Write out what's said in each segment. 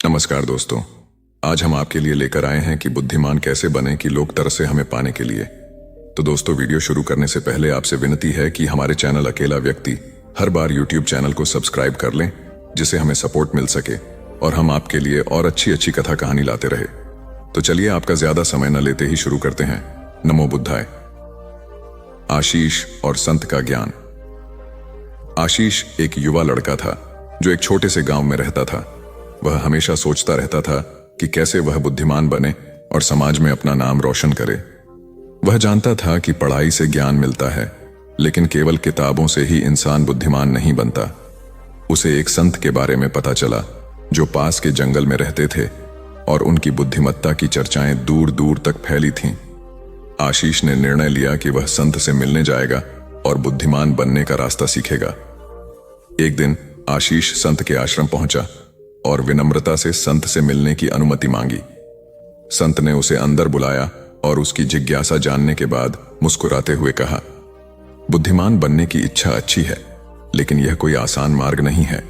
नमस्कार दोस्तों, आज हम आपके लिए लेकर आए हैं कि बुद्धिमान कैसे बने कि लोग तरसे हमें पाने के लिए। तो दोस्तों, वीडियो शुरू करने से पहले आपसे विनती है कि हमारे चैनल अकेला व्यक्ति हर बार यूट्यूब चैनल को सब्सक्राइब कर लें, जिससे हमें सपोर्ट मिल सके और हम आपके लिए और अच्छी अच्छी कथा कहानी लाते रहे। तो चलिए आपका ज्यादा समय न लेते ही शुरू करते हैं। नमो बुद्धाय। आशीष और संत का ज्ञान। आशीष एक युवा लड़का था जो एक छोटे से गांव में रहता था। वह हमेशा सोचता रहता था कि कैसे वह बुद्धिमान बने और समाज में अपना नाम रोशन करे। वह जानता था कि पढ़ाई से ज्ञान मिलता है, लेकिन केवल किताबों से ही इंसान बुद्धिमान नहीं बनता। उसे एक संत के बारे में पता चला जो पास के जंगल में रहते थे और उनकी बुद्धिमत्ता की चर्चाएं दूर दूर तक फैली थीं। आशीष ने निर्णय लिया कि वह संत से मिलने जाएगा और बुद्धिमान बनने का रास्ता सीखेगा। एक दिन आशीष संत के आश्रम पहुंचा और विनम्रता से संत से मिलने की अनुमति मांगी। संत ने उसे अंदर बुलाया और उसकी जिज्ञासा जानने के बाद मुस्कुराते हुए कहा, बुद्धिमान बनने की इच्छा अच्छी है, लेकिन यह कोई आसान मार्ग नहीं है।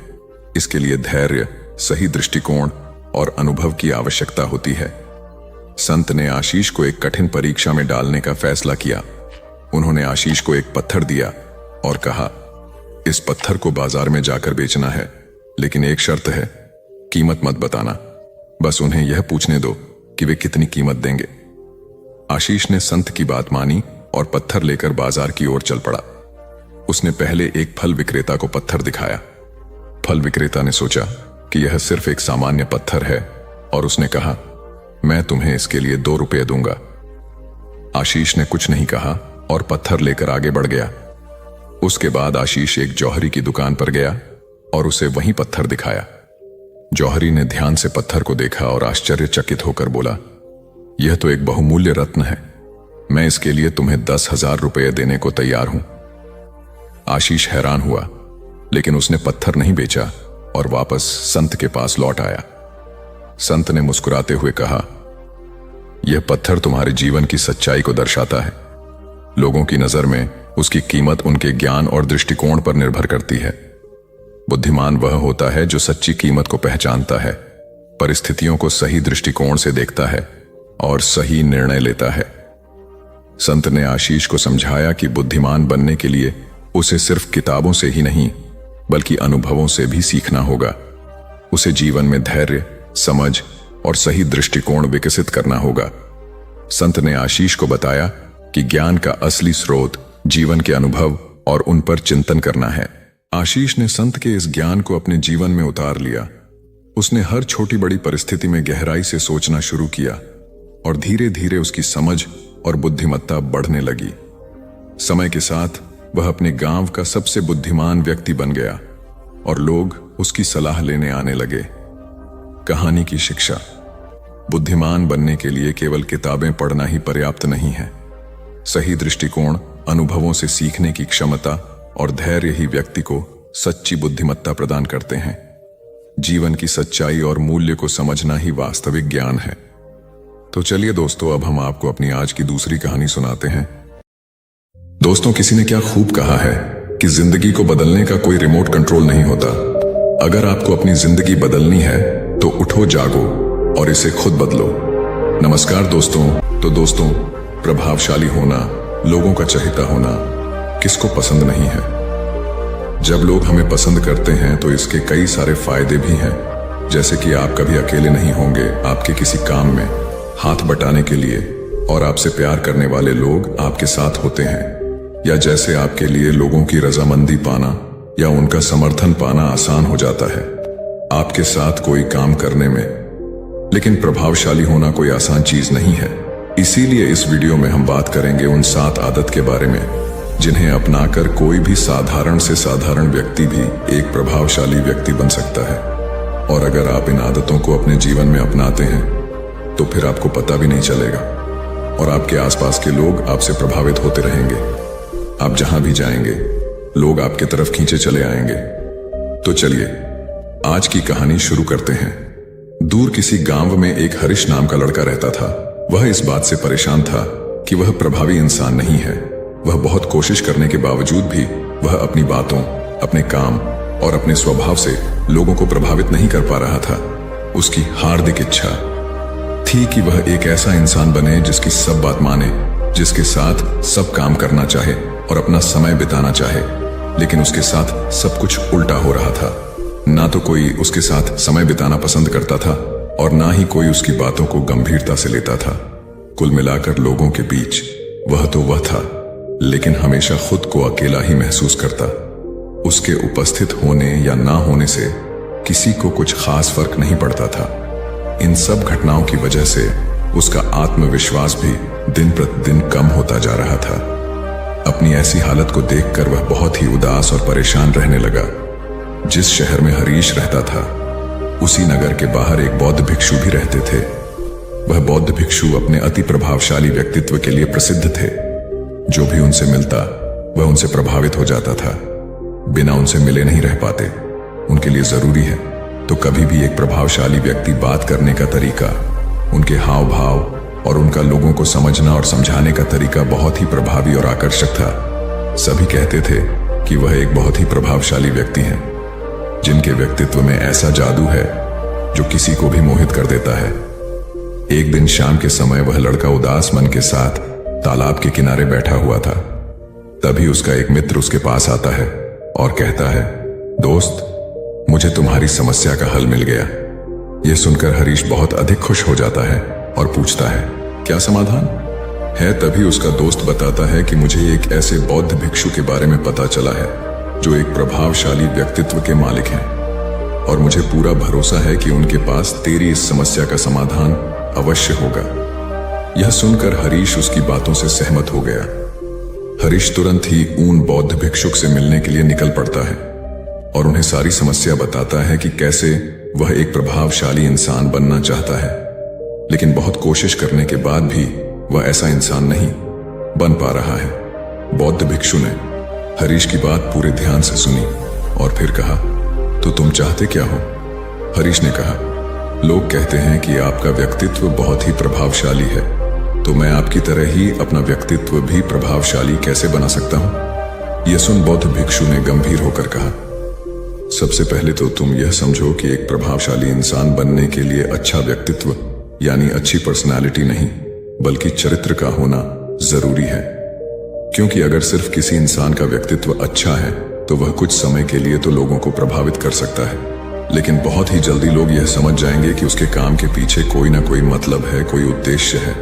इसके लिए धैर्य, सही दृष्टिकोण और अनुभव की आवश्यकता होती है। संत ने आशीष को एक कठिन परीक्षा में डालने का फैसला किया। उन्होंने आशीष को एक पत्थर दिया और कहा, इस पत्थर को बाजार में जाकर बेचना है, लेकिन एक शर्त है, कीमत मत बताना। बस उन्हें यह पूछने दो कि वे कितनी कीमत देंगे। आशीष ने संत की बात मानी और पत्थर लेकर बाजार की ओर चल पड़ा। उसने पहले एक फल विक्रेता को पत्थर दिखाया। फल विक्रेता ने सोचा कि यह सिर्फ एक सामान्य पत्थर है और उसने कहा, मैं तुम्हें इसके लिए 2 रुपये दूंगा। आशीष ने कुछ नहीं कहा और पत्थर लेकर आगे बढ़ गया। उसके बाद आशीष एक जौहरी की दुकान पर गया और उसे वही पत्थर दिखाया। जौहरी ने ध्यान से पत्थर को देखा और आश्चर्यचकित होकर बोला, यह तो एक बहुमूल्य रत्न है। मैं इसके लिए तुम्हें 10,000 रुपये देने को तैयार हूं। आशीष हैरान हुआ, लेकिन उसने पत्थर नहीं बेचा और वापस संत के पास लौट आया। संत ने मुस्कुराते हुए कहा, यह पत्थर तुम्हारे जीवन की सच्चाई को दर्शाता है। लोगों की नजर में उसकी कीमत उनके ज्ञान और दृष्टिकोण पर निर्भर करती है। बुद्धिमान वह होता है जो सच्ची कीमत को पहचानता है, परिस्थितियों को सही दृष्टिकोण से देखता है और सही निर्णय लेता है। संत ने आशीष को समझाया कि बुद्धिमान बनने के लिए उसे सिर्फ किताबों से ही नहीं, बल्कि अनुभवों से भी सीखना होगा। उसे जीवन में धैर्य, समझ और सही दृष्टिकोण विकसित करना होगा। संत ने आशीष को बताया कि ज्ञान का असली स्रोत जीवन के अनुभव और उन पर चिंतन करना है। आशीष ने संत के इस ज्ञान को अपने जीवन में उतार लिया। उसने हर छोटी बड़ी परिस्थिति में गहराई से सोचना शुरू किया और धीरे धीरे उसकी समझ और बुद्धिमत्ता बढ़ने लगी। समय के साथ वह अपने गांव का सबसे बुद्धिमान व्यक्ति बन गया और लोग उसकी सलाह लेने आने लगे। कहानी की शिक्षा। बुद्धिमान बनने के लिए केवल किताबें पढ़ना ही पर्याप्त नहीं है। सही दृष्टिकोण, अनुभवों से सीखने की क्षमता और धैर्य ही व्यक्ति को सच्ची बुद्धिमत्ता प्रदान करते हैं। जीवन की सच्चाई और मूल्य को समझना ही वास्तविक ज्ञान है। तो चलिए दोस्तों, अब हम आपको अपनी आज की दूसरी कहानी सुनाते हैं। दोस्तों, किसी ने क्या खूब कहा है कि जिंदगी को बदलने का कोई रिमोट कंट्रोल नहीं होता। अगर आपको अपनी जिंदगी बदलनी है तो उठो, जागो और इसे खुद बदलो। नमस्कार दोस्तों। तो दोस्तों, प्रभावशाली होना, लोगों का चहेता होना किसको पसंद नहीं है। जब लोग हमें पसंद करते हैं तो इसके कई सारे फायदे भी हैं, जैसे कि आप कभी अकेले नहीं होंगे आपके किसी काम में हाथ बटाने के लिए, और आपसे प्यार करने वाले लोग आपके साथ होते हैं, या जैसे आपके लिए लोगों की रजामंदी पाना या उनका समर्थन पाना आसान हो जाता है आपके साथ कोई काम करने में। लेकिन प्रभावशाली होना कोई आसान चीज नहीं है। इसीलिए इस वीडियो में हम बात करेंगे उन 7 आदत के बारे में जिन्हें अपनाकर कोई भी साधारण से साधारण व्यक्ति भी एक प्रभावशाली व्यक्ति बन सकता है। और अगर आप इन आदतों को अपने जीवन में अपनाते हैं तो फिर आपको पता भी नहीं चलेगा और आपके आसपास के लोग आपसे प्रभावित होते रहेंगे। आप जहां भी जाएंगे लोग आपके तरफ खींचे चले आएंगे। तो चलिए आज की कहानी शुरू करते हैं। दूर किसी गांव में एक हरीश नाम का लड़का रहता था। वह इस बात से परेशान था कि वह प्रभावी इंसान नहीं है। वह बहुत कोशिश करने के बावजूद भी वह अपनी बातों, अपने काम और अपने स्वभाव से लोगों को प्रभावित नहीं कर पा रहा था। उसकी हार्दिक इच्छा थी कि वह एक ऐसा इंसान बने जिसकी सब बात माने, जिसके साथ सब काम करना चाहे और अपना समय बिताना चाहे। लेकिन उसके साथ सब कुछ उल्टा हो रहा था। ना तो कोई उसके साथ समय बिताना पसंद करता था और ना ही कोई उसकी बातों को गंभीरता से लेता था। कुल मिलाकर लोगों के बीच वह तो वह था, लेकिन हमेशा खुद को अकेला ही महसूस करता। उसके उपस्थित होने या ना होने से किसी को कुछ खास फर्क नहीं पड़ता था। इन सब घटनाओं की वजह से उसका आत्मविश्वास भी दिन प्रतिदिन कम होता जा रहा था। अपनी ऐसी हालत को देखकर वह बहुत ही उदास और परेशान रहने लगा। जिस शहर में हरीश रहता था, उसी नगर के बाहर एक बौद्ध भिक्षु भी रहते थे। वह बौद्ध भिक्षु अपने अति प्रभावशाली व्यक्तित्व के लिए प्रसिद्ध थे। जो भी उनसे मिलता, वह उनसे प्रभावित हो जाता था। बिना उनसे मिले नहीं रह पाते। उनके लिए जरूरी है तो कभी भी एक प्रभावशाली व्यक्ति बात करने का तरीका, उनके हाव भाव और उनका लोगों को समझना और समझाने का तरीका बहुत ही प्रभावी और आकर्षक था। सभी कहते थे कि वह एक बहुत ही प्रभावशाली व्यक्ति हैं, जिनके व्यक्तित्व में ऐसा जादू है जो किसी को भी मोहित कर देता है। एक दिन शाम के समय वह लड़का उदास मन के साथ तालाब के किनारे बैठा हुआ था। तभी उसका एक मित्र उसके पास आता है और कहता है, दोस्त, मुझे तुम्हारी समस्या का हल मिल गया। यह सुनकर हरीश बहुत अधिक खुश हो जाता है और पूछता है, क्या समाधान है? तभी उसका दोस्त बताता है कि मुझे एक ऐसे बौद्ध भिक्षु के बारे में पता चला है जो एक प्रभावशाली व्यक्तित्व के मालिक हैं, और मुझे पूरा भरोसा है कि उनके पास तेरी इस समस्या का समाधान अवश्य होगा। यह सुनकर हरीश उसकी बातों से सहमत हो गया। हरीश तुरंत ही उन बौद्ध भिक्षुक से मिलने के लिए निकल पड़ता है और उन्हें सारी समस्या बताता है कि कैसे वह एक प्रभावशाली इंसान बनना चाहता है, लेकिन बहुत कोशिश करने के बाद भी वह ऐसा इंसान नहीं बन पा रहा है। बौद्ध भिक्षु ने हरीश की बात पूरे ध्यान से सुनी और फिर कहा, तो तुम चाहते क्या हो? हरीश ने कहा, लोग कहते हैं कि आपका व्यक्तित्व बहुत ही प्रभावशाली है, तो मैं आपकी तरह ही अपना व्यक्तित्व भी प्रभावशाली कैसे बना सकता हूं? यह सुन बौद्ध भिक्षु ने गंभीर होकर कहा, सबसे पहले तो तुम यह समझो कि एक प्रभावशाली इंसान बनने के लिए अच्छा व्यक्तित्व यानी अच्छी पर्सनालिटी नहीं, बल्कि चरित्र का होना जरूरी है। क्योंकि अगर सिर्फ किसी इंसान का व्यक्तित्व अच्छा है तो वह कुछ समय के लिए तो लोगों को प्रभावित कर सकता है, लेकिन बहुत ही जल्दी लोग यह समझ जाएंगे कि उसके काम के पीछे कोई ना कोई मतलब है, कोई उद्देश्य है।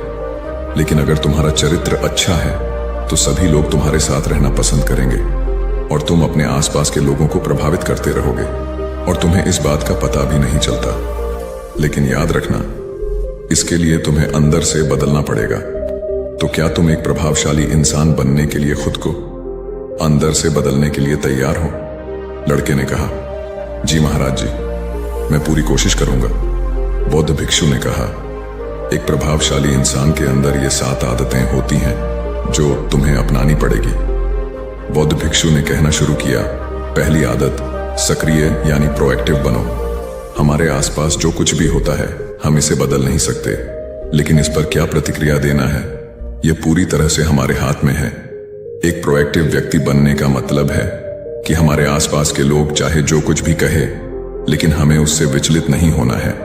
लेकिन अगर तुम्हारा चरित्र अच्छा है तो सभी लोग तुम्हारे साथ रहना पसंद करेंगे और तुम अपने आसपास के लोगों को प्रभावित करते रहोगे और तुम्हें इस बात का पता भी नहीं चलता। लेकिन याद रखना, इसके लिए तुम्हें अंदर से बदलना पड़ेगा। तो क्या तुम एक प्रभावशाली इंसान बनने के लिए खुद को अंदर से बदलने के लिए तैयार हो? लड़के ने कहा, जी महाराज जी, मैं पूरी कोशिश करूंगा। बौद्ध भिक्षु ने कहा, एक प्रभावशाली इंसान के अंदर ये 7 आदतें होती हैं जो तुम्हें अपनानी पड़ेगी। बौद्ध भिक्षु ने कहना शुरू किया, पहली आदत, सक्रिय यानी प्रोएक्टिव बनो। हमारे आसपास जो कुछ भी होता है हम इसे बदल नहीं सकते, लेकिन इस पर क्या प्रतिक्रिया देना है यह पूरी तरह से हमारे हाथ में है। एक प्रोएक्टिव व्यक्ति बनने का मतलब है कि हमारे आसपास के लोग चाहे जो कुछ भी कहे, लेकिन हमें उससे विचलित नहीं होना है।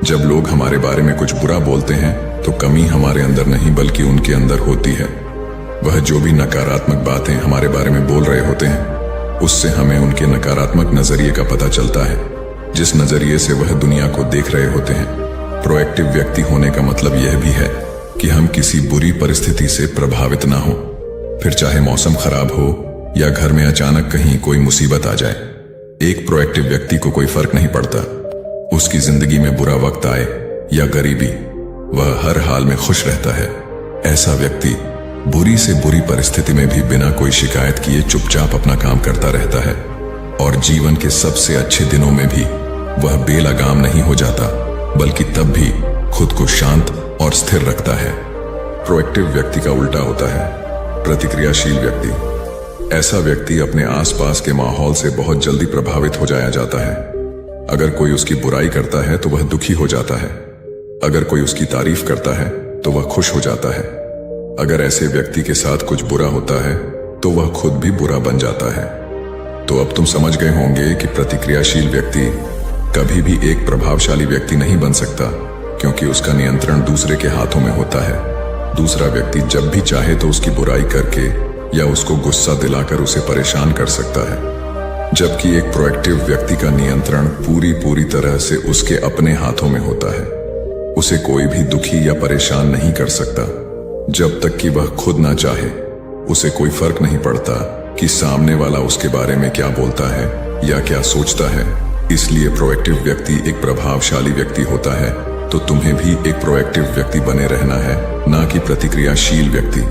जब लोग हमारे बारे में कुछ बुरा बोलते हैं तो कमी हमारे अंदर नहीं बल्कि उनके अंदर होती है। वह जो भी नकारात्मक बातें हमारे बारे में बोल रहे होते हैं, उससे हमें उनके नकारात्मक नजरिए का पता चलता है, जिस नजरिए से वह दुनिया को देख रहे होते हैं। प्रोएक्टिव व्यक्ति होने का मतलब यह भी है कि हम किसी बुरी परिस्थिति से प्रभावित ना हो, फिर चाहे मौसम खराब हो या घर में अचानक कहीं कोई मुसीबत आ जाए। एक प्रोएक्टिव व्यक्ति को कोई फर्क नहीं पड़ता, उसकी जिंदगी में बुरा वक्त आए या गरीबी, वह हर हाल में खुश रहता है। ऐसा व्यक्ति बुरी से बुरी परिस्थिति में भी बिना कोई शिकायत किए चुपचाप अपना काम करता रहता है और जीवन के सबसे अच्छे दिनों में भी वह बेलगाम नहीं हो जाता, बल्कि तब भी खुद को शांत और स्थिर रखता है। प्रोएक्टिव व्यक्ति का उल्टा होता है प्रतिक्रियाशील व्यक्ति। ऐसा व्यक्ति अपने आसपास के माहौल से बहुत जल्दी प्रभावित हो जाया जाता है। अगर कोई उसकी बुराई करता है तो वह दुखी हो जाता है, अगर कोई उसकी तारीफ करता है तो वह खुश हो जाता है। अगर ऐसे व्यक्ति के साथ कुछ बुरा होता है तो वह खुद भी बुरा बन जाता है। तो अब तुम समझ गए होंगे कि प्रतिक्रियाशील व्यक्ति कभी भी एक प्रभावशाली व्यक्ति नहीं बन सकता, क्योंकि उसका नियंत्रण दूसरे के हाथों में होता है। दूसरा व्यक्ति जब भी चाहे तो उसकी बुराई करके या उसको गुस्सा दिलाकर उसे परेशान कर सकता है, जबकि एक प्रोएक्टिव व्यक्ति का नियंत्रण पूरी तरह से उसके अपने हाथों में होता है। उसे कोई भी दुखी या परेशान नहीं कर सकता जब तक कि वह खुद ना चाहे। उसे कोई फर्क नहीं पड़ता कि सामने वाला उसके बारे में क्या बोलता है या क्या सोचता है। इसलिए प्रोएक्टिव व्यक्ति एक प्रभावशाली व्यक्ति होता है। तो तुम्हें भी एक प्रोएक्टिव व्यक्ति बने रहना है, ना कि प्रतिक्रियाशील व्यक्ति।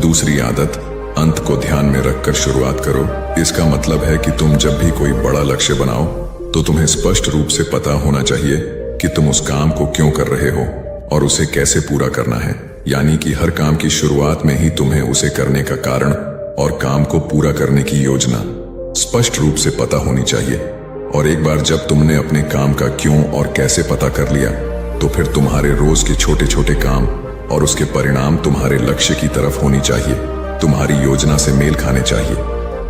दूसरी आदत, अंत को ध्यान में रखकर शुरुआत करो। इसका मतलब है कि तुम जब भी कोई बड़ा लक्ष्य बनाओ तो तुम्हें स्पष्ट रूप से पता होना चाहिए कि तुम उस काम को क्यों कर रहे हो और उसे कैसे पूरा करना है। यानी कि हर काम की शुरुआत में ही तुम्हें उसे करने का कारण और काम को पूरा करने की योजना स्पष्ट रूप से पता होनी चाहिए। और एक बार जब तुमने अपने काम का क्यों और कैसे पता कर लिया, तो फिर तुम्हारे रोज के छोटे छोटे काम और उसके परिणाम तुम्हारे लक्ष्य की तरफ होनी चाहिए, तुम्हारी योजना से मेल खाने चाहिए।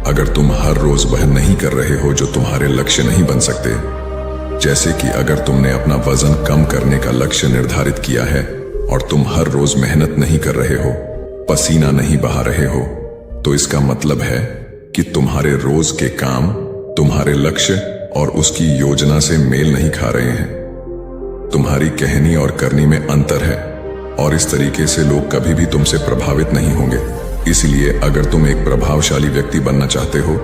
अगर तुम हर रोज वह नहीं कर रहे हो जो तुम्हारे लक्ष्य नहीं बन सकते, जैसे कि अगर तुमने अपना वजन कम करने का लक्ष्य निर्धारित किया है और तुम हर रोज मेहनत नहीं कर रहे हो, पसीना नहीं बहा रहे हो, तो इसका मतलब है कि तुम्हारे रोज के काम तुम्हारे लक्ष्य और उसकी योजना से मेल नहीं खा रहे हैं। तुम्हारी कहनी और करनी में अंतर है और इस तरीके से लोग कभी भी तुमसे प्रभावित नहीं होंगे। इसलिए अगर तुम एक प्रभावशाली व्यक्ति बनना चाहते हो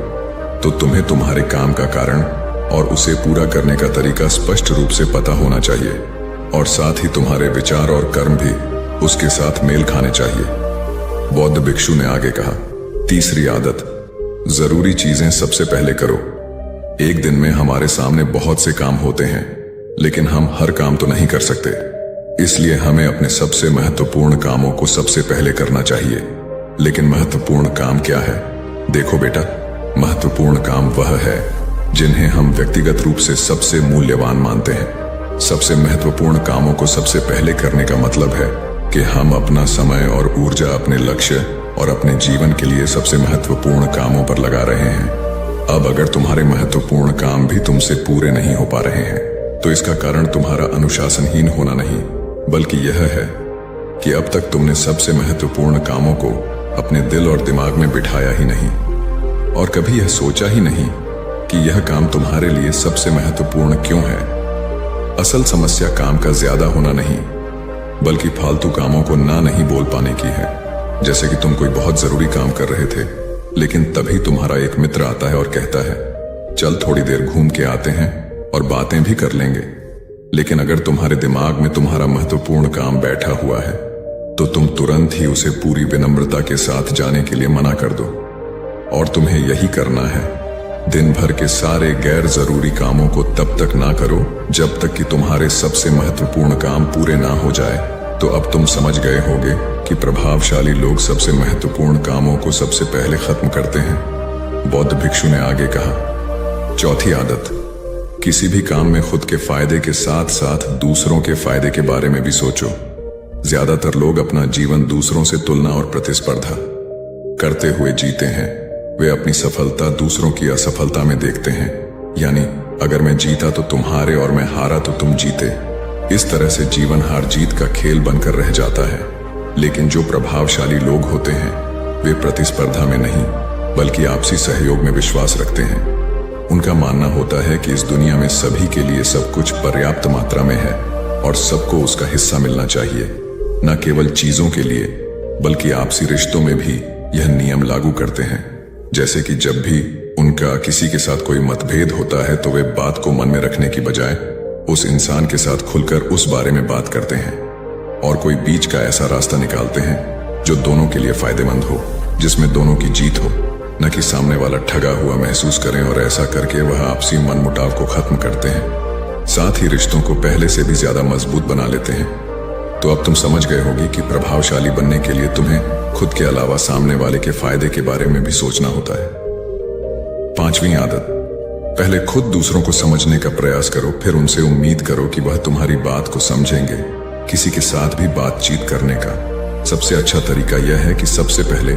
तो तुम्हें तुम्हारे काम का कारण और उसे पूरा करने का तरीका स्पष्ट रूप से पता होना चाहिए, और साथ ही तुम्हारे विचार और कर्म भी उसके साथ मेल खाने चाहिए। बौद्ध भिक्षु ने आगे कहा, तीसरी आदत, जरूरी चीजें सबसे पहले करो। एक दिन में हमारे सामने बहुत से काम होते हैं, लेकिन हम हर काम तो नहीं कर सकते। इसलिए हमें अपने सबसे महत्वपूर्ण कामों को सबसे पहले करना चाहिए। लेकिन महत्वपूर्ण काम क्या है? देखो बेटा, महत्वपूर्ण काम वह है जिन्हें हम व्यक्तिगत रूप से सबसे मूल्यवान मानते हैं। सबसे महत्वपूर्ण कामों को सबसे पहले करने का मतलब है कि हम अपना समय और ऊर्जा अपने लक्ष्य और अपने जीवन के लिए सबसे महत्वपूर्ण कामों पर लगा रहे हैं। अब अगर तुम्हारे महत्वपूर्ण काम भी तुमसे पूरे नहीं हो पा रहे हैं, तो इसका कारण तुम्हारा अनुशासनहीन होना नहीं, बल्कि यह है कि अब तक तुमने सबसे महत्वपूर्ण कामों को अपने दिल और दिमाग में बिठाया ही नहीं, और कभी यह सोचा ही नहीं कि यह काम तुम्हारे लिए सबसे महत्वपूर्ण क्यों है। असल समस्या काम का ज्यादा होना नहीं, बल्कि फालतू कामों को ना नहीं बोल पाने की है। जैसे कि तुम कोई बहुत जरूरी काम कर रहे थे, लेकिन तभी तुम्हारा एक मित्र आता है और कहता है, चल थोड़ी देर घूम के आते हैं और बातें भी कर लेंगे। लेकिन अगर तुम्हारे दिमाग में तुम्हारा महत्वपूर्ण काम बैठा हुआ है, तो तुम तुरंत ही उसे पूरी विनम्रता के साथ जाने के लिए मना कर दो। और तुम्हें यही करना है। दिन भर के सारे गैर जरूरी कामों को तब तक ना करो जब तक कि तुम्हारे सबसे महत्वपूर्ण काम पूरे ना हो जाए। तो अब तुम समझ गए होगे कि प्रभावशाली लोग सबसे महत्वपूर्ण कामों को सबसे पहले खत्म करते हैं। बौद्ध भिक्षु ने आगे कहा, चौथी आदत, किसी भी काम में खुद के फायदे के साथ साथ दूसरों के फायदे के बारे में भी सोचो। ज्यादातर लोग अपना जीवन दूसरों से तुलना और प्रतिस्पर्धा करते हुए जीते हैं। वे अपनी सफलता दूसरों की असफलता में देखते हैं। यानी अगर मैं जीता तो तुम हारे और मैं हारा तो तुम जीते। इस तरह से जीवन हार जीत का खेल बनकर रह जाता है। लेकिन जो प्रभावशाली लोग होते हैं, वे प्रतिस्पर्धा में नहीं बल्कि आपसी सहयोग में विश्वास रखते हैं। उनका मानना होता है कि इस दुनिया में सभी के लिए सब कुछ पर्याप्त मात्रा में है और सबको उसका हिस्सा मिलना चाहिए। न केवल चीजों के लिए बल्कि आपसी रिश्तों में भी यह नियम लागू करते हैं। जैसे कि जब भी उनका किसी के साथ कोई मतभेद होता है, तो वे बात को मन में रखने की बजाय उस इंसान के साथ खुलकर उस बारे में बात करते हैं और कोई बीच का ऐसा रास्ता निकालते हैं जो दोनों के लिए फायदेमंद हो, जिसमें दोनों की जीत हो, न कि सामने वाला ठगा हुआ महसूस करें। और ऐसा करके वह आपसी मनमुटाव को खत्म करते हैं, साथ ही रिश्तों को पहले से भी ज्यादा मजबूत बना लेते हैं। तो अब तुम समझ गए होगे कि प्रभावशाली बनने के लिए तुम्हें खुद के अलावा सामने वाले के फायदे के बारे में भी सोचना होता है। पांचवी आदत, पहले खुद दूसरों को समझने का प्रयास करो, फिर उनसे उम्मीद करो कि वह तुम्हारी बात को समझेंगे। किसी के साथ भी बातचीत करने का सबसे अच्छा तरीका यह है कि सबसे पहले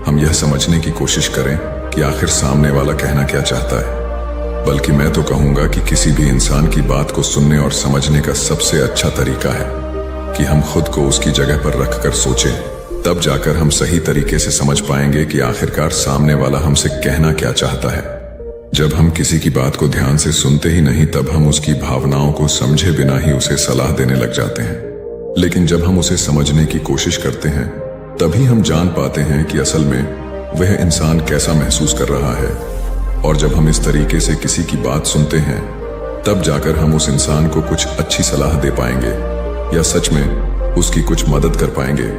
हम यह समझने की कोशिश करें कि आखिर सामने वाला कहना क्या चाहता है। बल्कि मैं तो कहूंगा कि किसी भी इंसान की बात को सुनने और समझने का सबसे अच्छा तरीका है कि हम खुद को उसकी जगह पर रखकर सोचें। तब जाकर हम सही तरीके से समझ पाएंगे कि आखिरकार सामने वाला हमसे कहना क्या चाहता है। जब हम किसी की बात को ध्यान से सुनते ही नहीं, तब हम उसकी भावनाओं को समझे बिना ही उसे सलाह देने लग जाते हैं। लेकिन जब हम उसे समझने की कोशिश करते हैं, तभी हम जान पाते हैं कि असल में वह इंसान कैसा महसूस कर रहा है। और जब हम इस तरीके से किसी की बात सुनते हैं, तब जाकर हम उस इंसान को कुछ अच्छी सलाह दे पाएंगे या सच में उसकी कुछ मदद कर पाएंगे।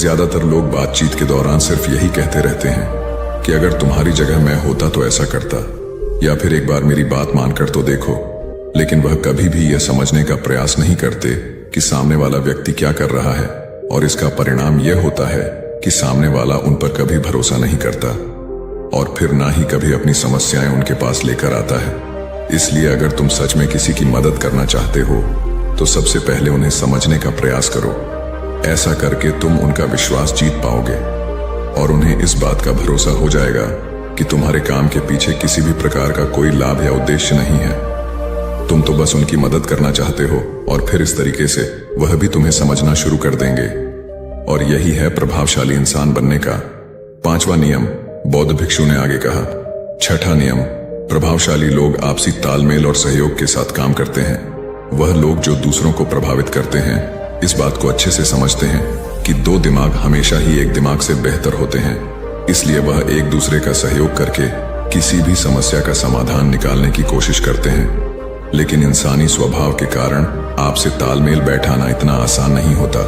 ज्यादातर लोग बातचीत के दौरान सिर्फ यही कहते रहते हैं कि अगर तुम्हारी जगह मैं होता तो ऐसा करता, या फिर एक बार मेरी बात मानकर तो देखो। लेकिन वह कभी भी यह समझने का प्रयास नहीं करते कि सामने वाला व्यक्ति क्या कर रहा है, और इसका परिणाम यह होता है कि सामने वाला उन पर कभी भरोसा नहीं करता और फिर ना ही कभी अपनी समस्याएं उनके पास लेकर आता है। इसलिए अगर तुम सच में किसी की मदद करना चाहते हो, तो सबसे पहले उन्हें समझने का प्रयास करो। ऐसा करके तुम उनका विश्वास जीत पाओगे और उन्हें इस बात का भरोसा हो जाएगा कि तुम्हारे काम के पीछे किसी भी प्रकार का कोई लाभ या उद्देश्य नहीं है। तुम तो बस उनकी मदद करना चाहते हो, और फिर इस तरीके से वह भी तुम्हें समझना शुरू कर देंगे। और यही है प्रभावशाली इंसान बनने का 5वां नियम, बौद्ध भिक्षु ने आगे कहा। 6ठा नियम, प्रभावशाली लोग आपसी तालमेल और सहयोग के साथ काम करते हैं। वह लोग जो दूसरों को प्रभावित करते हैं, इस बात को अच्छे से समझते हैं कि 2 दिमाग हमेशा ही एक दिमाग से बेहतर होते हैं। इसलिए वह एक दूसरे का सहयोग करके किसी भी समस्या का समाधान निकालने की कोशिश करते हैं। लेकिन इंसानी स्वभाव के कारण आपसे तालमेल बैठाना इतना आसान नहीं होता,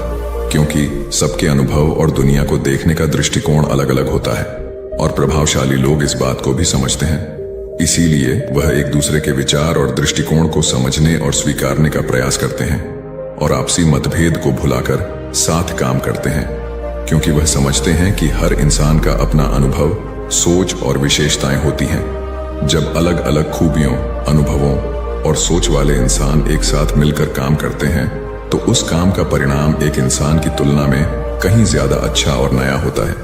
क्योंकि सबके अनुभव और दुनिया को देखने का दृष्टिकोण अलग अलग होता है, और प्रभावशाली लोग इस बात को भी समझते हैं। इसीलिए वह एक दूसरे के विचार और दृष्टिकोण को समझने और स्वीकारने का प्रयास करते हैं और आपसी मतभेद को भुलाकर साथ काम करते हैं, क्योंकि वह समझते हैं कि हर इंसान का अपना अनुभव, सोच और विशेषताएं होती हैं। जब अलग अलग खूबियों, अनुभवों और सोच वाले इंसान एक साथ मिलकर काम करते हैं, तो उस काम का परिणाम एक इंसान की तुलना में कहीं ज्यादा अच्छा और नया होता है।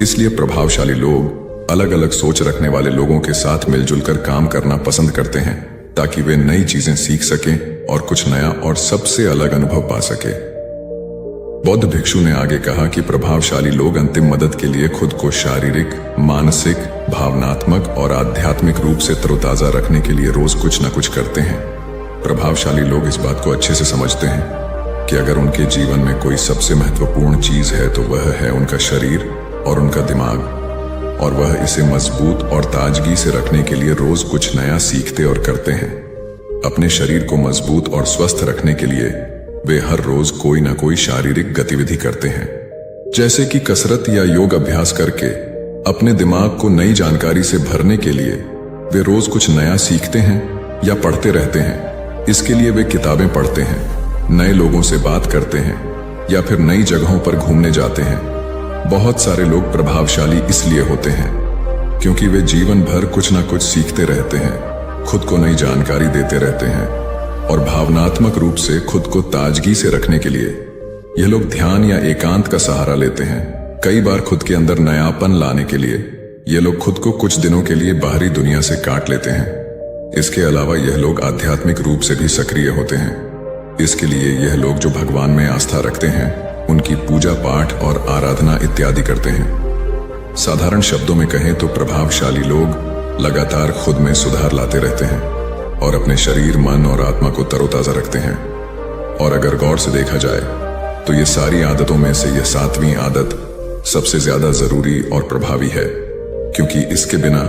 इसलिए प्रभावशाली लोग अलग अलग सोच रखने वाले लोगों के साथ मिलजुल कर काम करना पसंद करते हैं, ताकि वे नई चीजें सीख सकें और कुछ नया और सबसे अलग अनुभव पा सके। बौद्ध भिक्षु ने आगे कहा कि प्रभावशाली लोग अंतिम मदद के लिए खुद को शारीरिक, मानसिक, भावनात्मक और आध्यात्मिक रूप से तरोताजा रखने के लिए रोज कुछ न कुछ करते हैं। प्रभावशाली लोग इस बात को अच्छे से समझते हैं कि अगर उनके जीवन में कोई सबसे महत्वपूर्ण चीज है, तो वह है उनका शरीर और उनका दिमाग, और वह इसे मजबूत और ताजगी से रखने के लिए रोज कुछ नया सीखते और करते हैं। अपने शरीर को मजबूत और स्वस्थ रखने के लिए वे हर रोज कोई ना कोई शारीरिक गतिविधि करते हैं, जैसे कि कसरत या योग अभ्यास करके अपने दिमाग को नई जानकारी से भरने के लिए वे रोज कुछ नया सीखते हैं या पढ़ते रहते हैं। इसके लिए वे किताबें पढ़ते हैं, नए लोगों से बात करते हैं या फिर नई जगहों पर घूमने जाते हैं। बहुत सारे लोग प्रभावशाली इसलिए होते हैं क्योंकि वे जीवन भर कुछ ना कुछ सीखते रहते हैं, खुद को नई जानकारी देते रहते हैं, और भावनात्मक रूप से खुद को ताजगी से रखने के लिए यह लोग ध्यान या एकांत का सहारा लेते हैं। कई बार खुद के अंदर नयापन लाने के लिए ये लोग खुद को कुछ दिनों के लिए बाहरी दुनिया से काट लेते हैं। इसके अलावा यह लोग आध्यात्मिक रूप से भी सक्रिय होते हैं। इसके लिए यह लोग जो भगवान में आस्था रखते हैं, उनकी पूजा पाठ और आराधना इत्यादि करते हैं। साधारण शब्दों में कहें तो प्रभावशाली लोग लगातार खुद में सुधार लाते रहते हैं और अपने शरीर, मन और आत्मा को तरोताजा रखते हैं। और अगर गौर से देखा जाए तो ये सारी आदतों में से यह 7वीं आदत सबसे ज्यादा जरूरी और प्रभावी है, क्योंकि इसके बिना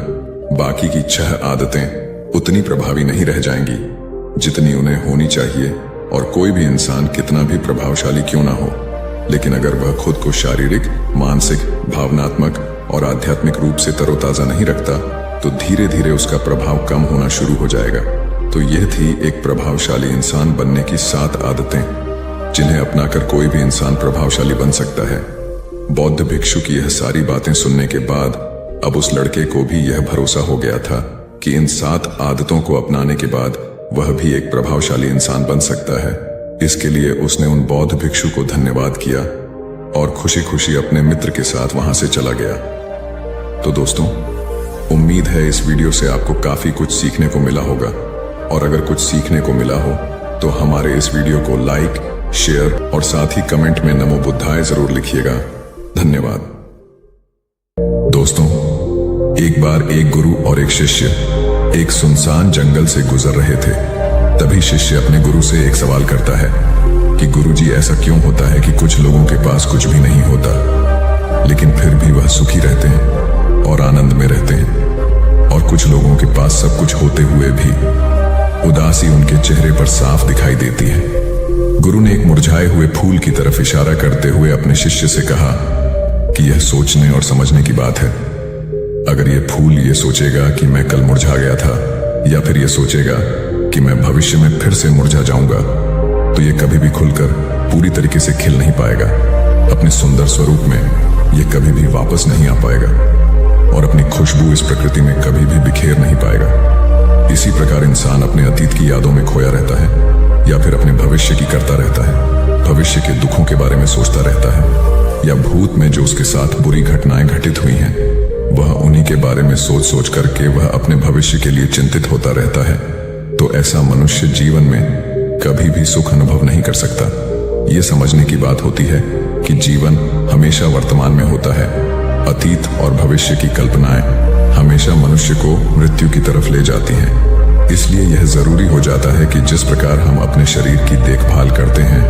बाकी की 6 आदतें उतनी प्रभावी नहीं रह जाएंगी जितनी उन्हें होनी चाहिए। और कोई भी इंसान कितना भी प्रभावशाली क्यों ना हो, लेकिन अगर वह खुद को शारीरिक, मानसिक, भावनात्मक और आध्यात्मिक रूप से तरोताजा नहीं रखता, तो धीरे धीरे उसका प्रभाव कम होना शुरू हो जाएगा। तो यह थी एक प्रभावशाली इंसान बनने की 7 आदतें, जिन्हें अपनाकर कोई भी इंसान प्रभावशाली बन सकता है। बौद्ध भिक्षु की यह सारी बातें सुनने के बाद अब उस लड़के को भी यह भरोसा हो गया था कि इन 7 आदतों को अपनाने के बाद वह भी एक प्रभावशाली इंसान बन सकता है। इसके लिए उसने उन बौद्ध भिक्षु को धन्यवाद किया और खुशी खुशी अपने मित्र के साथ वहां से चला गया। तो दोस्तों, उम्मीद है इस वीडियो से आपको काफी कुछ सीखने को मिला होगा, और अगर कुछ सीखने को मिला हो तो हमारे इस वीडियो को लाइक, शेयर और साथ ही कमेंट में नमो बुद्धाय जरूर लिखिएगा। धन्यवाद। दोस्तों, एक बार एक गुरु और एक शिष्य एक सुनसान जंगल से गुजर रहे थे। तभी शिष्य अपने गुरु से एक सवाल करता है कि गुरुजी, ऐसा क्यों होता है कि कुछ लोगों के पास कुछ भी नहीं होता लेकिन फिर भी वह सुखी रहते हैं और आनंद में रहते हैं, और कुछ लोगों के पास सब कुछ होते हुए भी उदासी उनके चेहरे पर साफ दिखाई देती है। गुरु ने एक मुरझाए हुए फूल की तरफ इशारा करते हुए अपने शिष्य से कहा कि यह सोचने और समझने की बात है। अगर यह फूल ये सोचेगा कि मैं कल मुरझा गया था, या फिर यह सोचेगा कि मैं भविष्य में फिर से मुरझा जाऊंगा, तो यह कभी भी खुलकर पूरी तरीके से खिल नहीं पाएगा। अपने सुंदर स्वरूप में यह कभी भी वापस नहीं आ पाएगा और अपनी खुशबू इस प्रकृति में कभी भी बिखेर नहीं पाएगा। इसी प्रकार इंसान अपने अतीत की यादों में खोया रहता है, या फिर अपने भविष्य की करता रहता है, भविष्य के दुखों के बारे में सोचता रहता है, या भूत में जो उसके साथ बुरी घटनाएं घटित हुई हैं वह उन्हीं के बारे में सोच सोच करके वह अपने भविष्य के लिए चिंतित होता रहता है। तो ऐसा मनुष्य जीवन में कभी भी सुख अनुभव नहीं कर सकता। ये समझने की बात होती है कि जीवन हमेशा वर्तमान में होता है। अतीत और भविष्य की कल्पनाएं हमेशा मनुष्य को मृत्यु की तरफ ले जाती हैं। इसलिए यह जरूरी हो जाता है कि जिस प्रकार हम अपने शरीर की देखभाल करते हैं,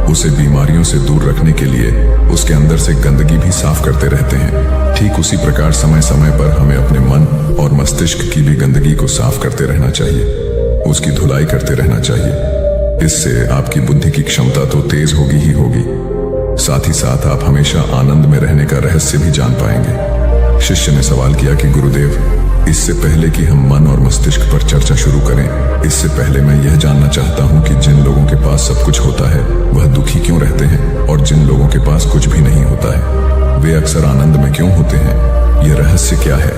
उसे बीमारियों से दूर रखने के लिए उसके अंदर से गंदगी भी साफ करते रहते हैं। ठीक उसी प्रकार समय समय पर हमें अपने मन और मस्तिष्क की भी गंदगी को साफ करते रहना चाहिए, उसकी धुलाई करते रहना चाहिए। इससे आपकी बुद्धि की क्षमता तो तेज होगी ही होगी, साथ ही साथ आप हमेशा आनंद में रहने का रहस्य भी जान पाएंगे। शिष्य ने सवाल किया कि गुरुदेव, इससे पहले कि हम मन और मस्तिष्क पर चर्चा शुरू करें, इससे पहले मैं यह जानना चाहता हूं कि जिन लोगों के पास सब कुछ होता है वह दुखी क्यों रहते हैं, और जिन लोगों के पास कुछ भी नहीं होता है वे अक्सर आनंद में क्यों होते हैं? यह रहस्य क्या है?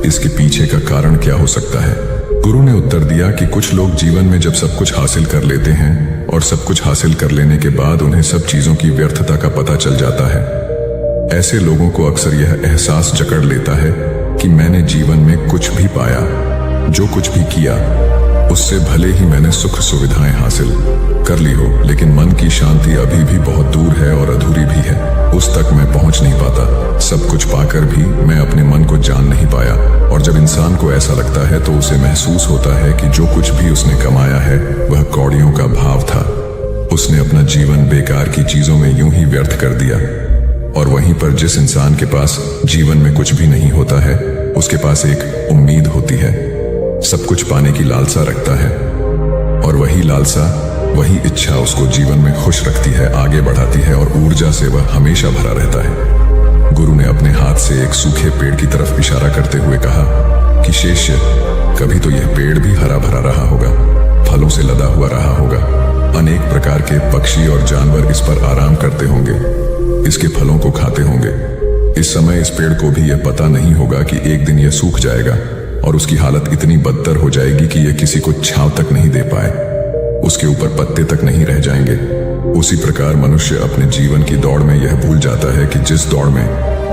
इसके पीछे का कारण क्या हो सकता है? गुरु ने उत्तर दिया कि कुछ लोग जीवन में जब सब कुछ हासिल कर लेते हैं और सब कुछ हासिल कर लेने के बाद उन्हें सब चीजों की व्यर्थता का पता चल जाता है। ऐसे लोगों को अक्सर यह एहसास जकड़ लेता है कि मैंने जीवन में कुछ भी पाया, जो कुछ भी किया उससे भले ही मैंने सुख सुविधाएं हासिल कर ली हो, लेकिन मन की शांति अभी भी बहुत दूर है और अधूरी भी है, उस तक मैं पहुंच नहीं पाता। सब कुछ पाकर भी मैं अपने मन को जान नहीं पाया। और जब इंसान को ऐसा लगता है तो उसे महसूस होता है कि जो कुछ भी उसने कमाया है वह कौड़ियों का भाव था। उसने अपना जीवन बेकार की चीजों में यूं ही व्यर्थ कर दिया। और वहीं पर जिस इंसान के पास जीवन में कुछ भी नहीं होता है, उसके पास एक उम्मीद होती है, सब कुछ पाने की लालसा रखता है, और वही लालसा, वही इच्छा उसको जीवन में खुश रखती है, आगे बढ़ाती है और ऊर्जा से वह हमेशा भरा रहता है। गुरु ने अपने हाथ से एक सूखे पेड़ की तरफ इशारा करते हुए कहा कि शिष्य, कभी तो यह पेड़ भी हरा भरा रहा होगा, फलों से लदा हुआ रहा होगा, अनेक प्रकार के पक्षी और जानवर इस पर आराम करते होंगे, इसके फलों को खाते होंगे। इस समय इस पेड़ को भी यह पता नहीं होगा कि एक दिन यह सूख जाएगा और उसकी हालत इतनी बदतर हो जाएगी कि यह किसी को छांव तक नहीं दे पाए, उसके ऊपर पत्ते तक नहीं रह जाएंगे। उसी प्रकार मनुष्य अपने जीवन की दौड़ में यह भूल जाता है कि जिस दौड़ में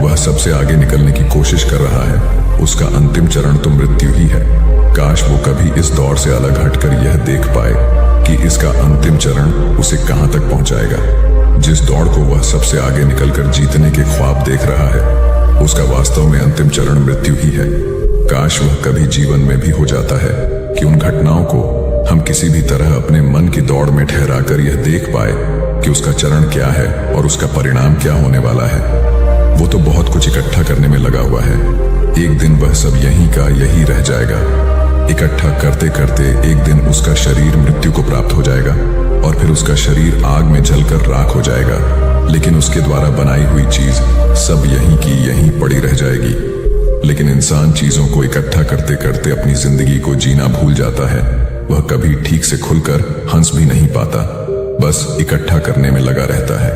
वह सबसे आगे निकलने की कोशिश कर रहा है, उसका अंतिम चरण तो मृत्यु ही है। काश वो कभी इस दौड़ से अलग हटकर यह देख पाए कि इसका अंतिम चरण उसे कहां तक पहुंचाएगा। जिस दौड़ को वह सबसे आगे निकलकर जीतने के ख्वाब देख रहा है, उसका वास्तव में अंतिम चरण मृत्यु ही है। काश वह कभी जीवन में भी हो जाता है कि उन घटनाओं को हम किसी भी तरह अपने मन की दौड़ में ठहराकर यह देख पाए कि उसका चरण क्या है और उसका परिणाम क्या होने वाला है। वो तो बहुत कुछ इकट्ठा करने में लगा हुआ है, एक दिन वह सब यहीं का यही रह जाएगा। इकट्ठा करते करते एक दिन उसका शरीर मृत्यु को प्राप्त हो जाएगा और फिर उसका शरीर आग में जलकर राख हो जाएगा, लेकिन उसके द्वारा बनाई हुई चीज सब यहीं की यहीं पड़ी रह जाएगी। लेकिन इंसान चीजों को इकट्ठा करते करते अपनी जिंदगी को जीना भूल जाता है। वह कभी ठीक से खुलकर हंस भी नहीं पाता, बस इकट्ठा करने में लगा रहता है,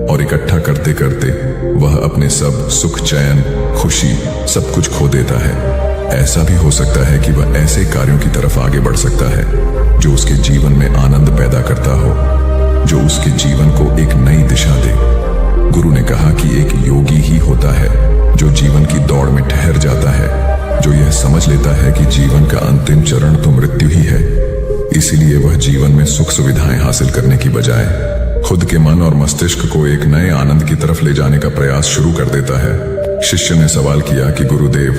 और इकट्ठा करते करते वह अपने सब सुख, चैन, खुशी सब कुछ खो देता है। ऐसा भी हो सकता है कि वह ऐसे कार्यों की तरफ आगे बढ़ सकता है जो उसके जीवन में आनंद पैदा करता हो, जो उसके जीवन को एक नई दिशा दे। गुरु ने कहा कि एक योगी ही होता है जो जीवन की दौड़ में ठहर जाता है, जो यह समझ लेता है कि जीवन का अंतिम चरण तो मृत्यु ही है, इसीलिए वह जीवन में सुख सुविधाएं हासिल करने की बजाय खुद के मन और मस्तिष्क को एक नए आनंद की तरफ ले जाने का प्रयास शुरू कर देता है। शिष्य ने सवाल किया कि गुरुदेव,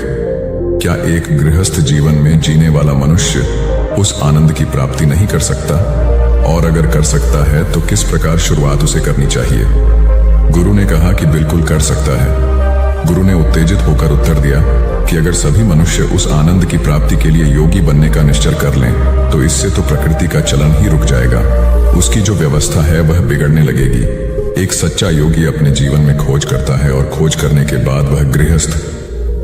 क्या एक गृहस्थ जीवन में जीने वाला मनुष्य उस आनंद की प्राप्ति नहीं कर सकता? और अगर कर सकता है तो किस प्रकार शुरुआत उसे करनी चाहिए? गुरु ने कहा कि बिल्कुल कर सकता है। गुरु ने उत्तेजित होकर उत्तर दिया कि अगर सभी मनुष्य उस आनंद की प्राप्ति के लिए योगी बनने का निश्चय कर लें तो इससे तो प्रकृति का चलन ही रुक जाएगा, उसकी जो व्यवस्था है वह बिगड़ने लगेगी। एक सच्चा योगी अपने जीवन में खोज करता है और खोज करने के बाद वह गृहस्थ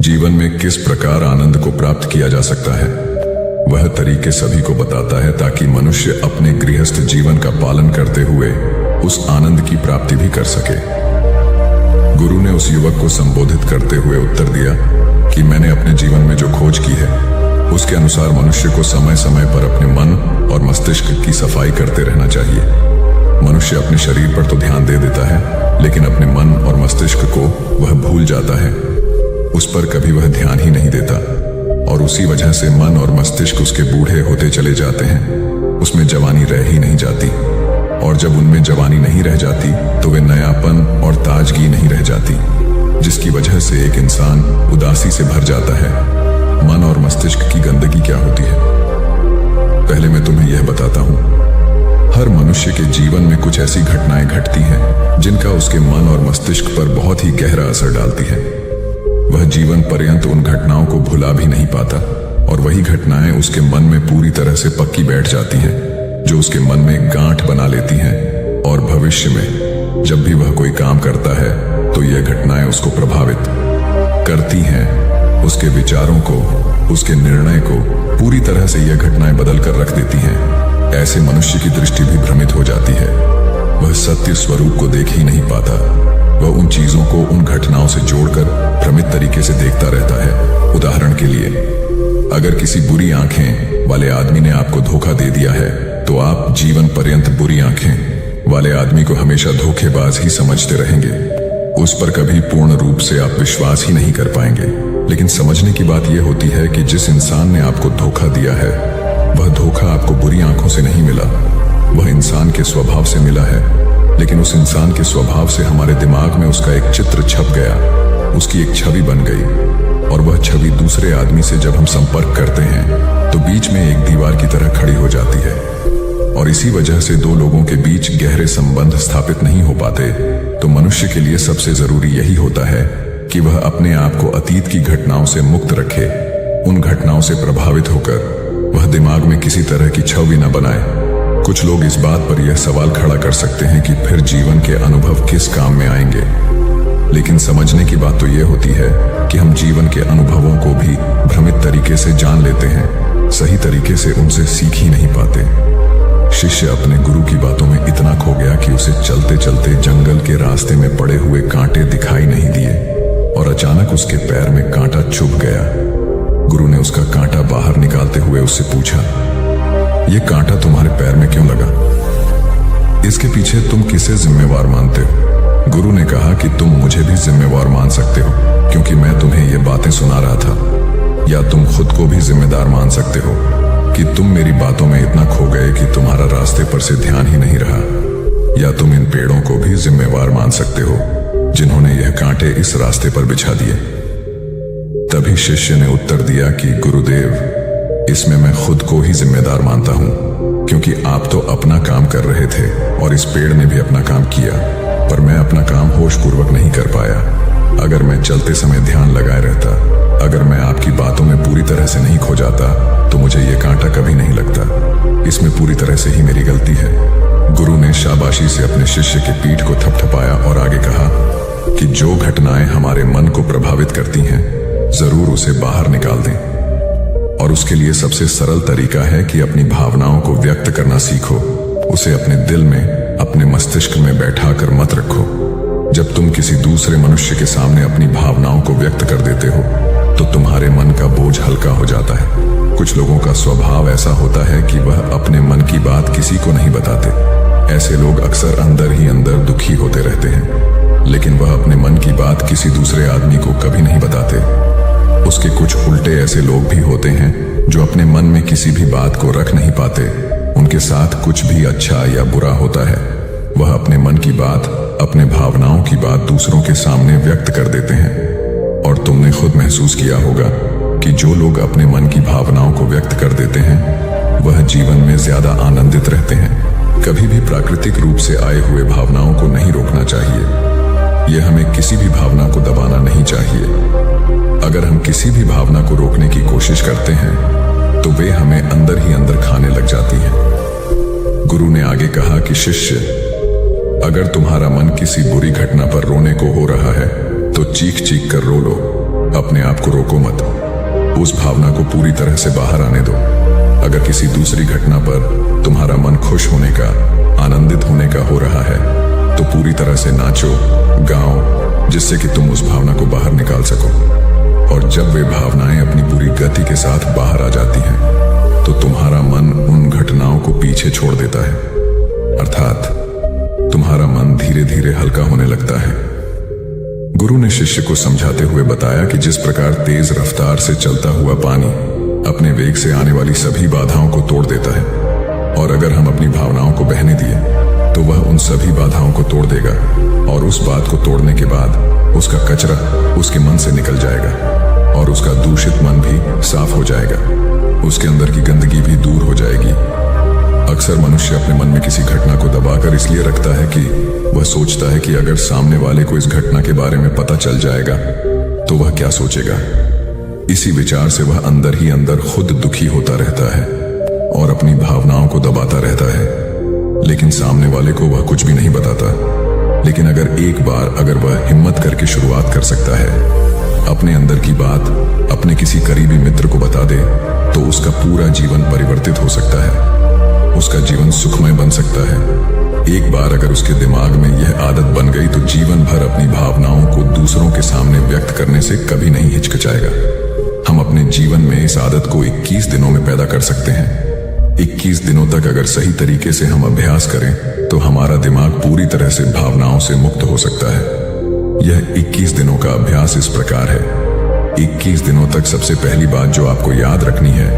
जीवन में किस प्रकार आनंद को प्राप्त किया जा सकता है वह तरीके सभी को बताता है, ताकि मनुष्य अपने गृहस्थ जीवन का पालन करते हुए उस आनंद की प्राप्ति भी कर सके। गुरु ने उस युवक को संबोधित करते हुए उत्तर दिया कि मैंने अपने जीवन में जो खोज की है उसके अनुसार मनुष्य को समय समय पर अपने मन और मस्तिष्क की सफाई करते रहना चाहिए। मनुष्य अपने शरीर पर तो ध्यान दे देता है, लेकिन अपने मन और मस्तिष्क को वह भूल जाता है, उस पर कभी वह ध्यान ही नहीं देता और उसी वजह से मन और मस्तिष्क उसके बूढ़े होते चले जाते हैं, उसमें जवानी रह ही नहीं जाती। और जब उनमें जवानी नहीं रह जाती तो वे नयापन और ताजगी नहीं रह जाती, जिसकी वजह से एक इंसान उदासी से भर जाता है। मन और मस्तिष्क की गंदगी क्या होती है? पहले मैं तुम्हें यह बताता हूँ। हर मनुष्य के जीवन में कुछ ऐसी घटनाएं घटती हैं जिनका उसके मन और मस्तिष्क पर बहुत ही गहरा असर डालती है। वह जीवन पर्यंत उन घटनाओं को भुला भी नहीं पाता और वही घटनाएं उसके मन में पूरी तरह से पक्की बैठ जाती हैं, जो उसके मन में गांठ बना लेती हैं और भविष्य में जब भी वह कोई काम करता है तो यह घटनाएं उसको प्रभावित करती हैं। उसके विचारों को, उसके निर्णय को पूरी तरह से यह घटनाएं बदल कर रख देती हैं। ऐसे मनुष्य की दृष्टि भी भ्रमित हो जाती है, वह सत्य स्वरूप को देख ही नहीं पाता। वह उन चीजों को उन घटनाओं से जोड़कर भ्रमित तरीके से देखता रहता है। उदाहरण के लिए, अगर किसी बुरी आंखें वाले आदमी ने आपको धोखा दे दिया है तो आप जीवन पर्यंत बुरी आंखें वाले आदमी को हमेशा धोखेबाज ही समझते रहेंगे। उस पर कभी पूर्ण रूप से आप विश्वास ही नहीं कर पाएंगे। लेकिन समझने की बात यह होती है कि जिस इंसान ने आपको धोखा दिया है वह धोखा आपको बुरी आंखों से नहीं मिला, वह इंसान के स्वभाव से मिला है। लेकिन उस इंसान के स्वभाव से हमारे दिमाग में उसका एक चित्र छप गया, उसकी एक छवि बन गई और वह छवि दूसरे आदमी से जब हम संपर्क करते हैं तो बीच में एक दीवार की तरह खड़ी हो जाती है और इसी वजह से दो लोगों के बीच गहरे संबंध स्थापित नहीं हो पाते। तो मनुष्य के लिए सबसे जरूरी यही होता है कि वह अपने आप को अतीत की घटनाओं से मुक्त रखे। उन घटनाओं से प्रभावित होकर वह दिमाग में किसी तरह की छवि न बनाए। कुछ लोग इस बात पर यह सवाल खड़ा कर सकते हैं कि फिर जीवन के अनुभव किस काम में आएंगे, लेकिन समझने की बात तो यह होती है कि हम जीवन के अनुभवों को भी भ्रमित तरीके से जान लेते हैं, सही तरीके से उनसे सीख ही नहीं पाते। शिष्य अपने गुरु की बातों में इतना खो गया कि उसे चलते चलते जंगल के रास्ते में पड़े हुए कांटे दिखाई नहीं दिए और अचानक उसके पैर में कांटा चुभ गया। गुरु ने उसका कांटा बाहर निकालते हुए उससे पूछा, यह कांटा तुम्हारे पैर में क्यों लगा? इसके पीछे तुम किसे जिम्मेवार मानते हो? गुरु ने कहा कि तुम मुझे भी जिम्मेवार मान सकते हो, क्योंकि मैं तुम्हें ये बातें सुना रहा था। या तुम खुद को भी जिम्मेदार मान सकते हो कि तुम मेरी बातों में इतना खो गए कि तुम्हारा रास्ते पर से ध्यान ही नहीं रहा। या तुम इन पेड़ों को भी जिम्मेवार मान सकते हो जिन्होंने यह कांटे इस रास्ते पर बिछा दिए। तभी शिष्य ने उत्तर दिया कि गुरुदेव, इसमें मैं खुद को ही जिम्मेदार मानता हूं, क्योंकि आप तो अपना काम कर रहे थे और इस पेड़ ने भी अपना काम किया, पर मैं अपना काम होशपूर्वक नहीं कर पाया। अगर मैं चलते समय ध्यान लगाए रहता, अगर मैं आपकी बातों में पूरी तरह से नहीं खो जाता तो मुझे ये कांटा कभी नहीं लगता। इसमें पूरी तरह से ही मेरी गलती है। गुरु ने शाबाशी से अपने शिष्य की पीठ को थपथपाया और आगे कहा कि जो घटनाएं हमारे मन को प्रभावित करती हैं, जरूर उसे बाहर निकाल दें। और उसके लिए सबसे सरल तरीका है कि अपनी भावनाओं को व्यक्त करना सीखो। उसे अपने दिल में, अपने मस्तिष्क में बैठा कर मत रखो। जब तुम किसी दूसरे मनुष्य के सामने अपनी भावनाओं को व्यक्त कर देते हो तो तुम्हारे मन का बोझ हल्का हो जाता है। कुछ लोगों का स्वभाव ऐसा होता है कि वह अपने मन की बात किसी को नहीं बताते। ऐसे लोग अक्सर अंदर ही अंदर दुखी होते रहते हैं, लेकिन वह अपने मन की बात किसी दूसरे आदमी को कभी नहीं बताते। उसके कुछ उल्टे ऐसे लोग भी होते हैं जो अपने मन में किसी भी बात को रख नहीं पाते। उनके साथ कुछ भी अच्छा या बुरा होता है, वह अपने मन की बात, अपने भावनाओं की बात दूसरों के सामने व्यक्त कर देते हैं। और तुमने खुद महसूस किया होगा कि जो लोग अपने मन की भावनाओं को व्यक्त कर देते हैं वह जीवन में ज्यादा आनंदित रहते हैं। कभी भी प्राकृतिक रूप से आए हुए भावनाओं को नहीं रोकना चाहिए। यह हमें किसी भी भावना को दबाना नहीं चाहिए। अगर हम किसी भी भावना को रोकने की कोशिश करते हैं तो वे हमें अंदर ही अंदर खाने लग जाती हैं। गुरु ने आगे कहा कि शिष्य, अगर तुम्हारा मन किसी बुरी घटना पर रोने को हो रहा है तो चीख चीख कर रो लो, अपने आप को रोको मत। उस भावना को पूरी तरह से बाहर आने दो। अगर किसी दूसरी घटना पर तुम्हारा मन खुश होने का, आनंदित होने का हो रहा है तो पूरी तरह से नाचो, गाओ, जिससे कि तुम उस भावना को बाहर निकाल सको। और जब वे भावनाएं अपनी पूरी गति के साथ बाहर आ जाती हैं तो तुम्हारा मन उन घटनाओं को पीछे छोड़ देता है, अर्थात तुम्हारा मन धीरे धीरे हल्का होने लगता है। गुरु ने शिष्य को समझाते हुए बताया कि जिस प्रकार तेज रफ्तार से चलता हुआ पानी अपने वेग से आने वाली सभी बाधाओं को तोड़ देता है, और अगर हम अपनी भावनाओं को बहने दिए तो वह उन सभी बाधाओं को तोड़ देगा, और उस बात को तोड़ने के बाद उसका कचरा उसके मन से निकल जाएगा और उसका दूषित मन भी साफ हो जाएगा, उसके अंदर की गंदगी भी दूर हो जाएगी। अक्सर मनुष्य अपने मन में किसी घटना को दबाकर इसलिए रखता है कि वह सोचता है कि अगर सामने वाले को इस घटना के बारे में पता चल जाएगा तो वह क्या सोचेगा। इसी विचार से वह अंदर ही अंदर खुद दुखी होता रहता है और अपनी भावनाओं को दबाता रहता है, लेकिन सामने वाले को वह कुछ भी नहीं बताता। लेकिन अगर वह हिम्मत करके शुरुआत कर सकता है, अपने अंदर की बात अपने किसी करीबी मित्र को बता दे, तो उसका पूरा जीवन परिवर्तित हो सकता है, उसका जीवन सुखमय बन सकता है। एक बार अगर उसके दिमाग में यह आदत बन गई तो जीवन भर अपनी भावनाओं को दूसरों के सामने व्यक्त करने से कभी नहीं हिचकिचाएगा। हम अपने जीवन में इस आदत को 21 दिनों में पैदा कर सकते हैं। 21 दिनों तक अगर सही तरीके से हम अभ्यास करें तो हमारा दिमाग पूरी तरह से भावनाओं से मुक्त हो सकता है। यह 21 दिनों का अभ्यास इस प्रकार है। 21 दिनों तक सबसे पहली बात जो आपको याद रखनी है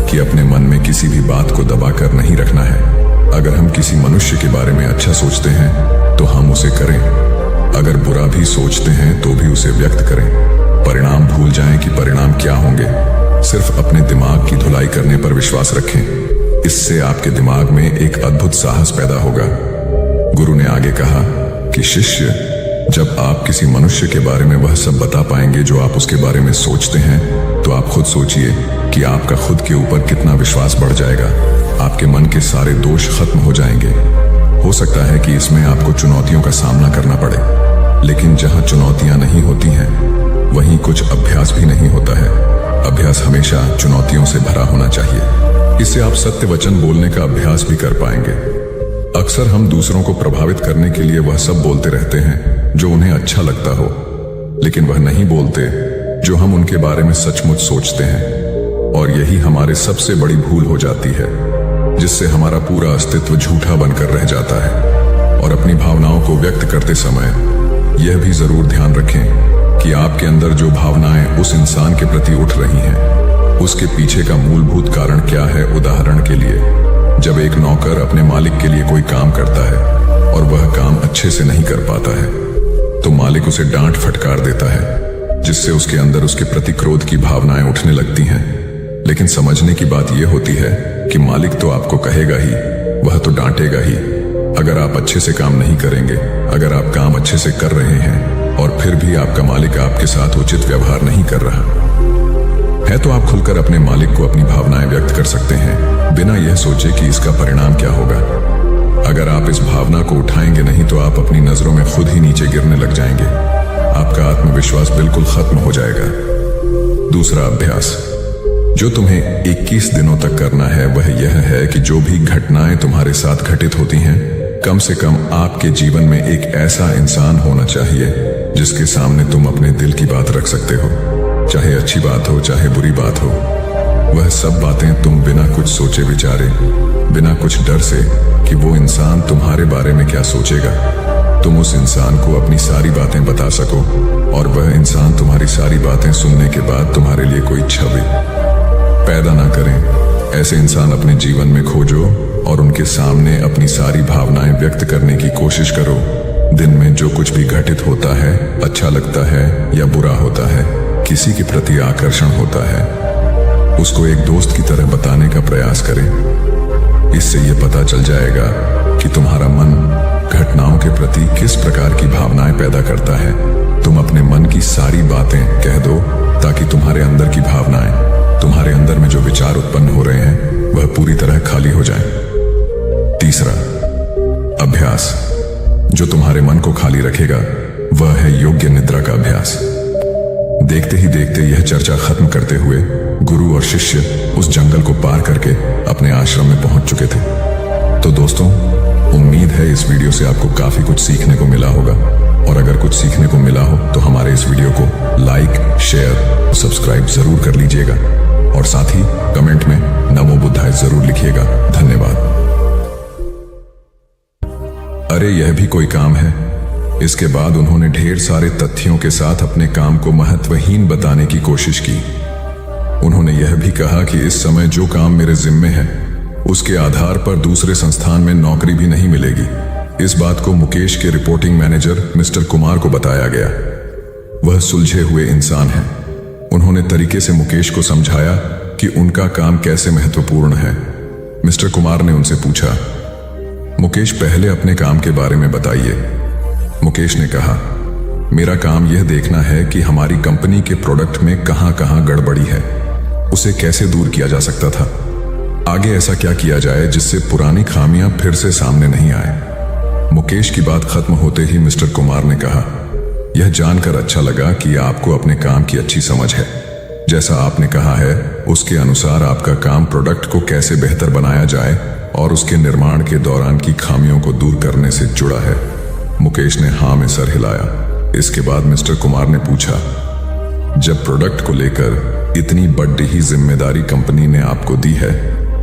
कि अपने मन में किसी भी बात को दबाकर नहीं रखना है। अगर हम किसी मनुष्य के बारे में अच्छा सोचते हैं तो हम उसे करें, अगर बुरा भी सोचते हैं तो भी उसे व्यक्त करें। परिणाम भूल जाएं कि परिणाम क्या होंगे, सिर्फ अपने दिमाग की धुलाई करने पर विश्वास रखें। इससे आपके दिमाग में एक अद्भुत साहस पैदा होगा। गुरु ने आगे कहा कि शिष्य, जब आप किसी मनुष्य के बारे में वह सब बता पाएंगे जो आप उसके बारे में सोचते हैं, तो आप खुद सोचिए कि आपका खुद के ऊपर कितना विश्वास बढ़ जाएगा। आपके मन के सारे दोष खत्म हो जाएंगे। हो सकता है कि इसमें आपको चुनौतियों का सामना करना पड़े, लेकिन जहां चुनौतियां नहीं होती हैं वहीं कुछ अभ्यास भी नहीं होता है। अभ्यास हमेशा चुनौतियों से भरा होना चाहिए। इससे आप सत्य वचन बोलने का अभ्यास भी कर पाएंगे। अक्सर हम दूसरों को प्रभावित करने के लिए वह सब बोलते रहते हैं जो उन्हें अच्छा लगता हो, लेकिन वह नहीं बोलते जो हम उनके बारे में सचमुच सोचते हैं। और यही हमारे सबसे बड़ी भूल हो जाती है, जिससे हमारा पूरा अस्तित्व झूठा बनकर रह जाता है। और अपनी भावनाओं को व्यक्त करते समय यह भी जरूर ध्यान रखें कि आपके अंदर जो भावनाएं उस इंसान के प्रति उठ रही हैं, उसके पीछे का मूलभूत कारण क्या है। उदाहरण के लिए, जब एक नौकर अपने मालिक के लिए कोई काम करता है और वह काम अच्छे से नहीं कर पाता है, तो मालिक उसे डांट फटकार देता है, जिससे उसके अंदर उसके प्रति क्रोध की भावनाएं उठने लगती हैं। लेकिन समझने की बात यह होती है कि मालिक तो आपको कहेगा ही, वह तो डांटेगा ही। अगर आप अच्छे से काम नहीं करेंगे, अगर आप काम अच्छे से कर रहे हैं और फिर भी आपका मालिक आपके साथ उचित व्यवहार नहीं कर रहा है, तो आप खुलकर अपने मालिक को अपनी भावनाएं व्यक्त कर सकते हैं, बिना यह सोचे कि इसका परिणाम क्या होगा। अगर आप इस भावना को उठाएंगे नहीं तो आप अपनी नजरों में खुद ही नीचे गिरने लग जाएंगे। आपका आत्मविश्वास बिल्कुल खत्म हो जाएगा। दूसरा अभ्यास जो तुम्हें 21 दिनों तक करना है वह यह है कि जो भी घटनाएं तुम्हारे साथ घटित होती हैं, कम से कम आपके जीवन में एक ऐसा इंसान होना चाहिए जिसके सामने तुम अपने दिल की बात रख सकते हो। चाहे अच्छी बात हो, चाहे बुरी बात हो, वह सब बातें तुम बिना कुछ सोचे विचारे, बिना कुछ डर से कि वो इंसान तुम्हारे बारे में क्या सोचेगा, तुम उस इंसान को अपनी सारी बातें बता सको और वह इंसान तुम्हारी सारी बातें सुनने के बाद तुम्हारे लिए कोई छवि पैदा ना करें। ऐसे इंसान अपने जीवन में खोजो और उनके सामने अपनी सारी भावनाएं व्यक्त करने की कोशिश करो। दिन में जो कुछ भी घटित होता है, अच्छा लगता है या बुरा होता है, किसी के प्रति आकर्षण होता है, उसको एक दोस्त की तरह बताने का प्रयास करें। इससे यह पता चल जाएगा कि तुम्हारा मन घटनाओं के प्रति किस प्रकार की भावनाएं पैदा करता है। तुम अपने मन की सारी बातें कह दो ताकि तुम्हारे अंदर की भावनाएं, तुम्हारे अंदर में जो विचार उत्पन्न हो रहे हैं, वह पूरी तरह खाली हो जाएं। तीसरा, अभ्यास जो तुम्हारे मन को खाली रखेगा वह है योग्य निद्रा का अभ्यास। देखते ही देखते यह चर्चा खत्म करते हुए गुरु और शिष्य उस जंगल को पार करके अपने आश्रम में पहुंच चुके थे। तो दोस्तों, उम्मीद है इस वीडियो से आपको काफी कुछ सीखने को मिला होगा, और अगर कुछ सीखने को मिला हो तो हमारे इस वीडियो को लाइक, शेयर और सब्सक्राइब जरूर कर लीजिएगा, और साथ ही कमेंट में नमो बुद्धाय जरूर लिखिएगा। धन्यवाद। अरे यह भी कोई काम है। इसके बाद उन्होंने ढेर सारे तथ्यों के साथ अपने काम को महत्वहीन बताने की कोशिश की। उन्होंने यह भी कहा कि इस समय जो काम मेरे जिम्मे है उसके आधार पर दूसरे संस्थान में नौकरी भी नहीं मिलेगी। इस बात को मुकेश के रिपोर्टिंग मैनेजर मिस्टर कुमार को बताया गया। वह सुलझे हुए इंसान हैं। उन्होंने तरीके से मुकेश को समझाया कि उनका काम कैसे महत्वपूर्ण है। मिस्टर कुमार ने उनसे पूछा, मुकेश पहले अपने काम के बारे में बताइए। मुकेश ने कहा, मेरा काम यह देखना है कि हमारी कंपनी के प्रोडक्ट में कहां कहां गड़बड़ी है, उसे कैसे दूर किया जा सकता था, आगे ऐसा क्या किया जाए जिससे पुरानी खामियां फिर से सामने नहीं आए। मुकेश की बात खत्म होते ही मिस्टर कुमार ने कहा, यह जानकर अच्छा लगा कि आपको अपने काम की अच्छी समझ है। जैसा आपने कहा है उसके अनुसार आपका काम प्रोडक्ट को कैसे बेहतर बनाया जाए और उसके निर्माण के दौरान की खामियों को दूर करने से जुड़ा है। मुकेश ने हाँ में सर हिलाया। इसके बाद मिस्टर कुमार ने पूछा, जब प्रोडक्ट को लेकर इतनी बड़ी ही जिम्मेदारी कंपनी ने आपको दी है,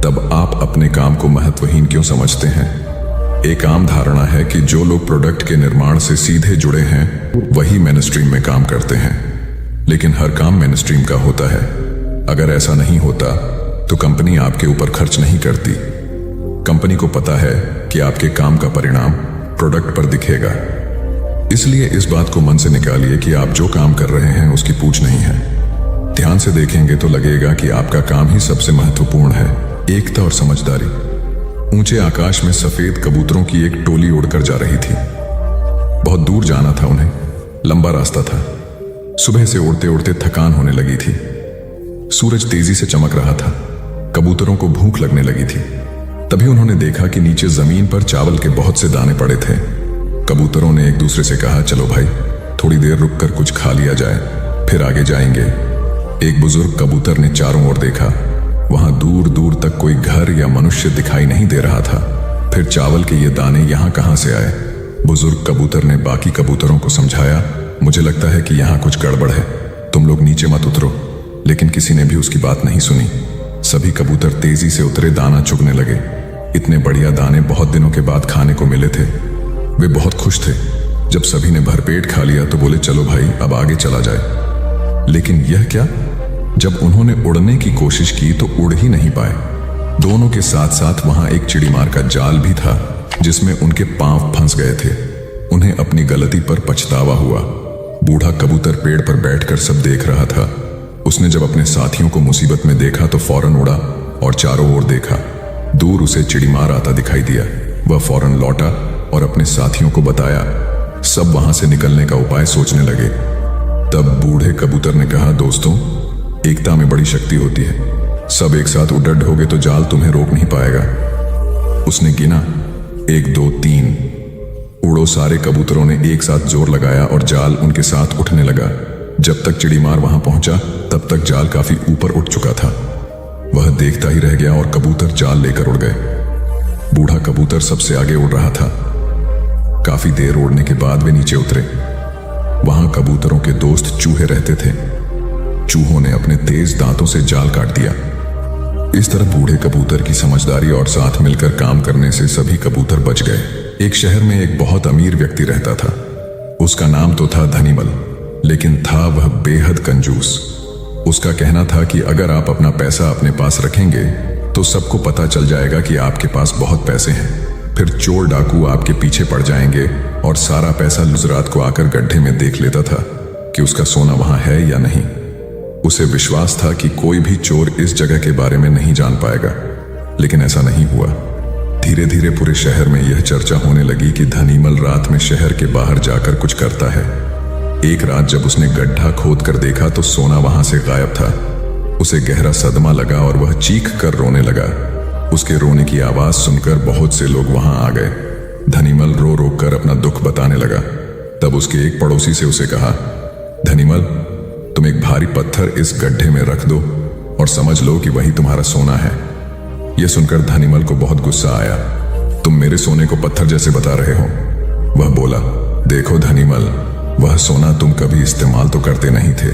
तब आप अपने काम को महत्वहीन क्यों समझते हैं? एक आम धारणा है कि जो लोग प्रोडक्ट के निर्माण से सीधे जुड़े हैं वही मेनस्ट्रीम में काम करते हैं, लेकिन हर काम मेनस्ट्रीम का होता है। अगर ऐसा नहीं होता तो कंपनी आपके ऊपर खर्च नहीं करती। कंपनी को पता है कि आपके काम का परिणाम प्रोडक्ट पर दिखेगा। इसलिए इस बात को मन से निकालिए कि आप जो काम कर रहे हैं उसकी पूछ नहीं है। ध्यान से देखेंगे तो लगेगा कि आपका काम ही सबसे महत्वपूर्ण है। एकता और समझदारी। ऊंचे आकाश में सफेद कबूतरों की एक टोली उड़कर जा रही थी। बहुत दूर जाना था उन्हें, लंबा रास्ता था। सुबह से उड़ते उड़ते थकान होने लगी थी। सूरज तेजी से चमक रहा था। कबूतरों को भूख लगने लगी थी। तभी उन्होंने देखा कि नीचे जमीन पर चावल के बहुत से दाने पड़े थे। कबूतरों ने एक दूसरे से कहा, चलो भाई थोड़ी देर रुककर कुछ खा लिया जाए, फिर आगे जाएंगे। एक बुजुर्ग कबूतर ने चारों ओर देखा। वहां दूर दूर तक कोई घर या मनुष्य दिखाई नहीं दे रहा था। फिर चावल के ये दाने यहां कहां से आए? बुजुर्ग कबूतर ने बाकी कबूतरों को समझाया, मुझे लगता है कि यहां कुछ गड़बड़ है, तुम लोग नीचे मत उतरो। लेकिन किसी ने भी उसकी बात नहीं सुनी। सभी कबूतर तेजी से उतरे, दाना चुगने लगे। इतने बढ़िया दाने बहुत दिनों के बाद खाने को मिले थे। वे बहुत खुश थे। जब सभी ने भरपेट खा लिया तो बोले, चलो भाई अब आगे चला जाए। लेकिन यह क्या? जब उन्होंने उड़ने की कोशिश की तो उड़ ही नहीं पाए। दोनों के साथ साथ वहां एक चिड़ीमार का जाल भी था जिसमें उनके पांव फंस गए थे। उन्हें अपनी गलती पर पछतावा हुआ। बूढ़ा कबूतर पेड़ पर बैठकर सब देख रहा था। उसने जब अपने साथियों को मुसीबत में देखा तो फौरन उड़ा और चारों ओर देखा। दूर उसे चिड़ीमार आता दिखाई दिया। वह फौरन लौटा और अपने साथियों को बताया। सब वहां से निकलने का उपाय सोचने लगे। तब बूढ़े कबूतर ने कहा, दोस्तों एकता में बड़ी शक्ति होती है। सब एक साथ उड़ड होगे तो जाल तुम्हें रोक नहीं पाएगा। उसने गिना, 1 2 3। उड़ो। सारे कबूतरों ने एक साथ जोर लगाया और जाल उनके साथ उठने लगा। जब तक चिड़ीमार वहां पहुंचा तब तक जाल काफी ऊपर उठ चुका था। वह देखता ही रह गया और कबूतर जाल लेकर उड़ गए। बूढ़ा कबूतर सबसे आगे उड़ रहा था। काफी देर उड़ने के बाद वे नीचे उतरे। वहां कबूतरों के दोस्त चूहे रहते थे। चूहों ने अपने तेज दांतों से जाल काट दिया। इस तरह बूढ़े कबूतर की समझदारी और साथ मिलकर काम करने से सभी कबूतर बच गए। एक शहर में एक बहुत अमीर व्यक्ति रहता था। उसका नाम तो था धनीमल, लेकिन था वह बेहद कंजूस। उसका कहना था कि अगर आप अपना पैसा अपने पास रखेंगे तो सबको पता चल जाएगा कि आपके पास बहुत पैसे हैं। फिर चोर डाकू आपके पीछे पड़ जाएंगे और सारा पैसा रात को आकर गड्ढे में देख लेता था कि उसका सोना वहां है या नहीं। उसे विश्वास था कि कोई भी चोर इस जगह के बारे में नहीं जान पाएगा, लेकिन ऐसा नहीं हुआ। धीरे धीरे पूरे शहर में यह चर्चा होने लगी कि धनीमल रात में शहर के बाहर जाकर कुछ करता है। एक रात जब उसने गड्ढा खोद कर देखा तो सोना वहां से गायब था। उसे गहरा सदमा लगा और वह चीख कर रोने लगा। उसके रोने की आवाज सुनकर बहुत से लोग वहां आ गए। धनीमल रो रो कर अपना दुख बताने लगा। तब उसके एक पड़ोसी से उसे कहा, धनीमल, तुम एक भारी पत्थर इस गड्ढे में रख दो और समझ लो कि वही तुम्हारा सोना है। यह सुनकर धनीमल को बहुत गुस्सा आया। तुम मेरे सोने को पत्थर जैसे बता रहे हो। वह बोला, देखो धनीमल, वह सोना तुम कभी इस्तेमाल तो करते नहीं थे।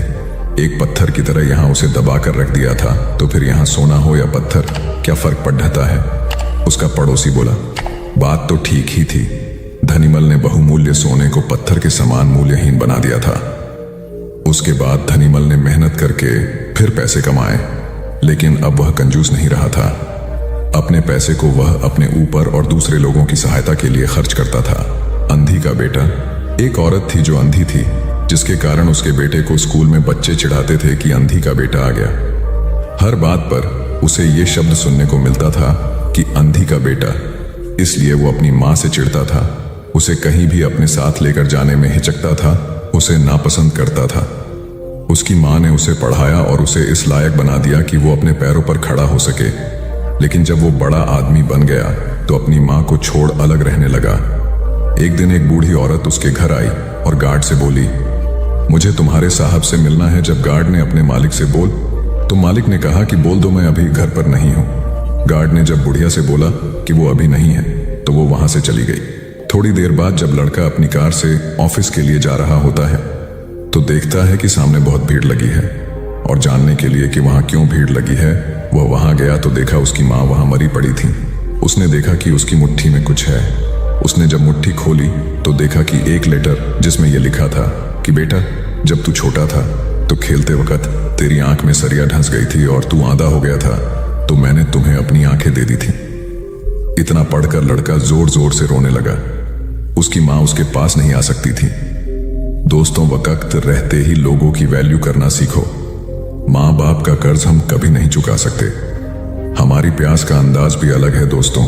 एक पत्थर की तरह यहां उसे दबा कर रख दिया था, तो फिर यहां सोना हो या पत्थर, क्या फर्क पड़ जाता है? उसका पड़ोसी बोला, बात तो ठीक ही थी। धनीमल ने बहुमूल्य सोने को पत्थर के समान मूल्यहीन बना दिया था। उसके बाद धनीमल ने मेहनत करके फिर पैसे कमाए, लेकिन अब वह कंजूस नहीं रहा था। अपने पैसे को वह अपने ऊपर और दूसरे लोगों की सहायता के लिए खर्च करता था। अंधी का बेटा। एक औरत थी जो अंधी थी, जिसके कारण उसके बेटे को स्कूल में बच्चे चिढ़ाते थे कि अंधी का बेटा आ गया। हर बात पर उसे ये शब्द सुनने को मिलता था कि अंधी का बेटा, इसलिए वो अपनी माँ से चिढ़ता था। उसे कहीं भी अपने साथ लेकर जाने में हिचकता था, उसे नापसंद करता था। उसकी माँ ने उसे पढ़ाया और उसे इस लायक बना दिया कि वो अपने पैरों पर खड़ा हो सके। लेकिन जब वो बड़ा आदमी बन गया तो अपनी माँ को छोड़ अलग रहने लगा। एक दिन एक बूढ़ी औरत उसके घर आई और गार्ड से बोली, मुझे तुम्हारे साहब से मिलना है। जब गार्ड ने अपने मालिक से बोल, तो मालिक ने कहा कि बोल दो मैं अभी घर पर नहीं हूँ। गार्ड ने जब बुढ़िया से बोला कि वो अभी नहीं है, तो वो वहां से चली गई। थोड़ी देर बाद जब लड़का अपनी कार से ऑफिस के लिए जा रहा होता है, तो देखता है कि सामने बहुत भीड़ लगी है, और जानने के लिए कि वहां क्यों भीड़ लगी है, वह वहां गया तो देखा उसकी माँ वहां मरी पड़ी थी। उसने देखा कि उसकी मुट्ठी में कुछ है। उसने जब मुट्ठी खोली तो देखा कि एक लेटर, जिसमें यह लिखा था कि बेटा, जब तू छोटा था तो खेलते वक्त तेरी आंख में सरिया ढंस गई थी और तू आंधा हो गया था, तो मैंने तुम्हें अपनी आंखें दे दी थी। इतना पढ़कर लड़का जोर जोर से रोने लगा। उसकी माँ उसके पास नहीं आ सकती थी। दोस्तों, वक्त रहते ही लोगों की वैल्यू करना सीखो। माँ बाप का कर्ज हम कभी नहीं चुका सकते। हमारी प्यास का अंदाज भी अलग है दोस्तों।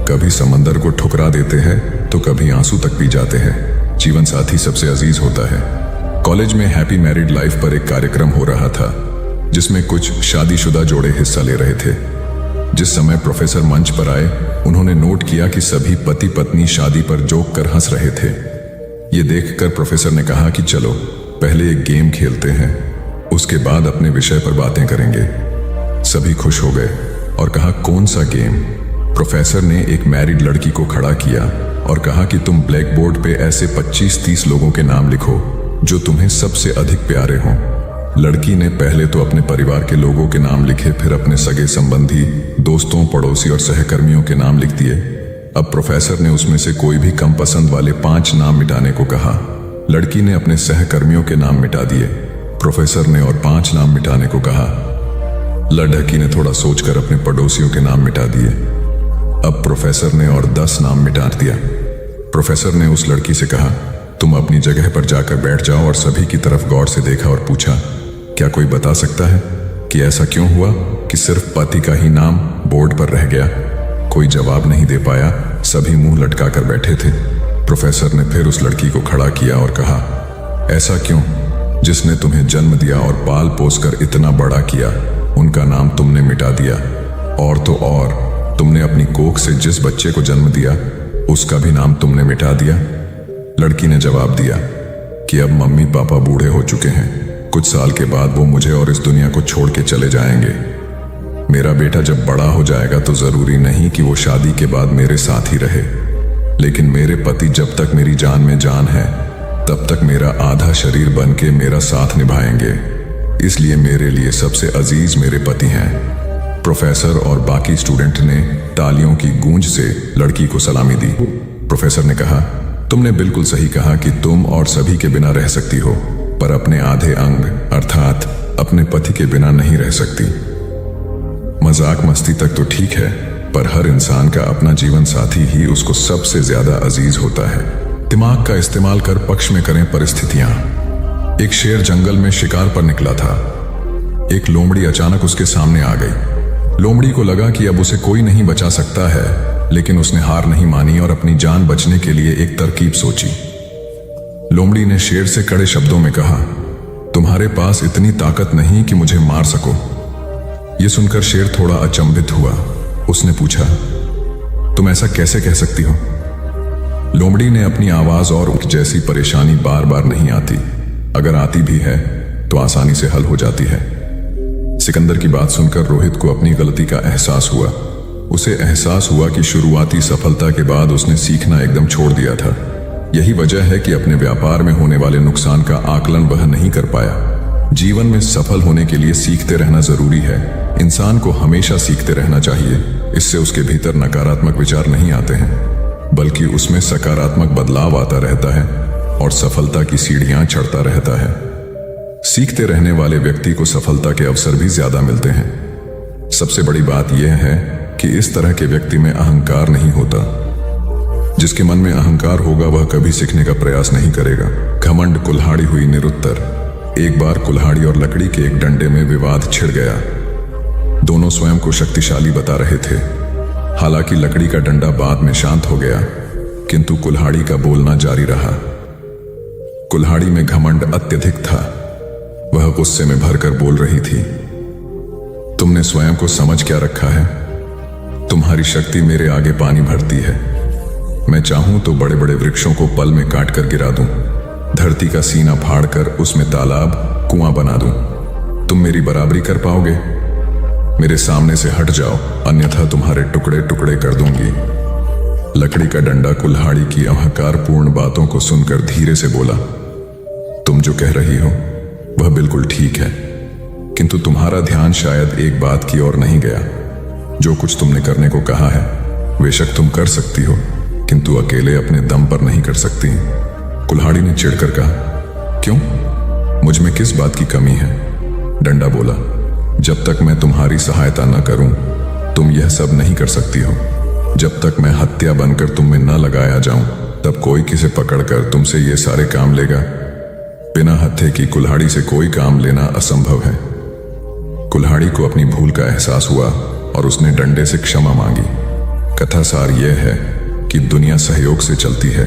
कभी समंदर को ठुकरा देते हैं तो कभी आंसू तक पी जाते हैं। जीवन साथी सबसे अजीज होता है। कॉलेज में हैप्पी मैरिड लाइफ पर एक कार्यक्रम हो रहा था, जिसमें कुछ शादीशुदा जोड़े हिस्सा ले रहे थे। जिस समय प्रोफेसर मंच पर आए, उन्होंने नोट किया कि सभी पति पत्नी शादी पर जोक कर हंस रहे थे। ये देखकर प्रोफेसर ने कहा कि चलो पहले एक गेम खेलते हैं, उसके बाद अपने विषय पर बातें करेंगे। सभी खुश हो गए और कहा, कौन सा गेम? प्रोफेसर ने एक मैरिड लड़की को खड़ा किया और कहा कि तुम ब्लैक बोर्ड पे ऐसे 25-30 लोगों के नाम लिखो जो तुम्हें सबसे अधिक प्यारे हों। लड़की ने पहले तो अपने परिवार के लोगों के नाम लिखे, फिर अपने सगे संबंधी, दोस्तों, पड़ोसी और सहकर्मियों के नाम लिख दिए। अब प्रोफेसर ने उसमें से कोई भी कम पसंद वाले 5 नाम मिटाने को कहा। लड़की ने अपने सहकर्मियों के नाम मिटा दिए। प्रोफेसर ने और 5 नाम मिटाने को कहा। लड़की ने थोड़ा सोचकर अपने पड़ोसियों के नाम मिटा दिए। अब प्रोफेसर ने और 10 नाम मिटा दिया। प्रोफेसर ने उस लड़की से कहा, तुम अपनी जगह पर जाकर बैठ जाओ, और सभी की तरफ गौर से देखा और पूछा, क्या कोई बता सकता है कि ऐसा क्यों हुआ कि सिर्फ पति का ही नाम बोर्ड पर रह गया? कोई जवाब नहीं दे पाया। सभी मुंह लटका कर बैठे थे। प्रोफेसर ने फिर उस लड़की को खड़ा किया और कहा, ऐसा क्यों? जिसने तुम्हें जन्म दिया और पाल पोस कर इतना बड़ा किया, उनका नाम तुमने मिटा दिया। और तो और तुमने अपनी कोख से जिस बच्चे को जन्म दिया, उसका भी नाम तुमने मिटा दिया। लड़की ने जवाब दिया कि अब मम्मी पापा बूढ़े हो चुके हैं। कुछ साल के बाद वो मुझे और इस दुनिया को छोड़ के चले जाएंगे। मेरा बेटा जब बड़ा हो जाएगा तो जरूरी नहीं कि वो शादी के बाद मेरे साथ ही रहे, लेकिन मेरे पति जब तक मेरी जान में जान है, तब तक मेरा आधा शरीर बन के मेरा साथ निभाएंगे। इसलिए मेरे लिए सबसे अजीज मेरे पति हैं। प्रोफेसर और बाकी स्टूडेंट ने तालियों की गूंज से लड़की को सलामी दी। प्रोफेसर ने कहा, तुमने बिल्कुल सही कहा कि तुम और सभी के बिना रह सकती हो, पर अपने आधे अंग अर्थात अपने पति के बिना नहीं रह सकती। मजाक मस्ती तक तो ठीक है, पर हर इंसान का अपना जीवन साथी ही उसको सबसे ज्यादा अजीज होता है। दिमाग का इस्तेमाल कर पक्ष में करें परिस्थितियां। एक शेर जंगल में शिकार पर निकला था। एक लोमड़ी अचानक उसके सामने आ गई। लोमड़ी को लगा कि अब उसे कोई नहीं बचा सकता है, लेकिन उसने हार नहीं मानी और अपनी जान बचने के लिए एक तरकीब सोची। लोमड़ी ने शेर से कड़े शब्दों में कहा, तुम्हारे पास इतनी ताकत नहीं कि मुझे मार सको। यह सुनकर शेर थोड़ा अचंभित हुआ। उसने पूछा, तुम ऐसा कैसे कह सकती हो? लोमड़ी ने अपनी आवाज और जैसी परेशानी बार बार नहीं आती, अगर आती भी है तो आसानी से हल हो जाती है। सिकंदर की बात सुनकर रोहित को अपनी गलती का एहसास हुआ। उसे एहसास हुआ कि शुरुआती सफलता के बाद उसने सीखना एकदम छोड़ दिया था। यही वजह है कि अपने व्यापार में होने वाले नुकसान का आकलन वह नहीं कर पाया। जीवन में सफल होने के लिए सीखते रहना जरूरी है। इंसान को हमेशा सीखते रहना चाहिए। इससे उसके भीतर नकारात्मक विचार नहीं आते हैं, बल्कि उसमें सकारात्मक बदलाव आता रहता है और सफलता की सीढ़ियां चढ़ता रहता है। सीखते रहने वाले व्यक्ति को सफलता के अवसर भी ज्यादा मिलते हैं। सबसे बड़ी बात यह है कि इस तरह के व्यक्ति में अहंकार नहीं होता। जिसके मन में अहंकार होगा वह कभी सीखने का प्रयास नहीं करेगा। घमंड कुल्हाड़ी हुई निरुत्तर। एक बार कुल्हाड़ी और लकड़ी के एक डंडे में विवाद छिड़ गया। दोनों स्वयं को शक्तिशाली बता रहे थे। हालांकि लकड़ी का डंडा बाद में शांत हो गया, किंतु कुल्हाड़ी का बोलना जारी रहा। कुल्हाड़ी में घमंड अत्यधिक था। वह गुस्से में भरकर बोल रही थी, तुमने स्वयं को समझ क्या रखा है? तुम्हारी शक्ति मेरे आगे पानी भरती है। मैं चाहूं तो बड़े बड़े वृक्षों को पल में काट कर गिरा दूं, धरती का सीना फाड़कर उसमें तालाब कुआं बना दूं। तुम मेरी बराबरी कर पाओगे? मेरे सामने से हट जाओ, अन्यथा तुम्हारे टुकड़े टुकड़े कर दूंगी। लकड़ी का डंडा कुल्हाड़ी की अहंकारपूर्ण बातों को सुनकर धीरे से बोला, तुम जो कह रही हो वह बिल्कुल ठीक है, किंतु तुम्हारा ध्यान शायद एक बात की ओर नहीं गया। जो कुछ तुमने करने को कहा है बेशक तुम कर सकती हो, किंतु अकेले अपने दम पर नहीं कर सकती। कुल्हाड़ी ने चिढ़कर कहा, क्यों? मुझ में किस बात की कमी है? डंडा बोला, जब तक मैं तुम्हारी सहायता न करूं तुम यह सब नहीं कर सकती हो। जब तक मैं हत्या बनकर तुम में न लगाया जाऊं तब कोई किसे पकड़कर तुमसे ये सारे काम लेगा? बिना हत्थे की कुल्हाड़ी से कोई काम लेना असंभव है। कुल्हाड़ी को अपनी भूल का एहसास हुआ और उसने डंडे से क्षमा मांगी। कथा सार यह है कि दुनिया सहयोग से चलती है।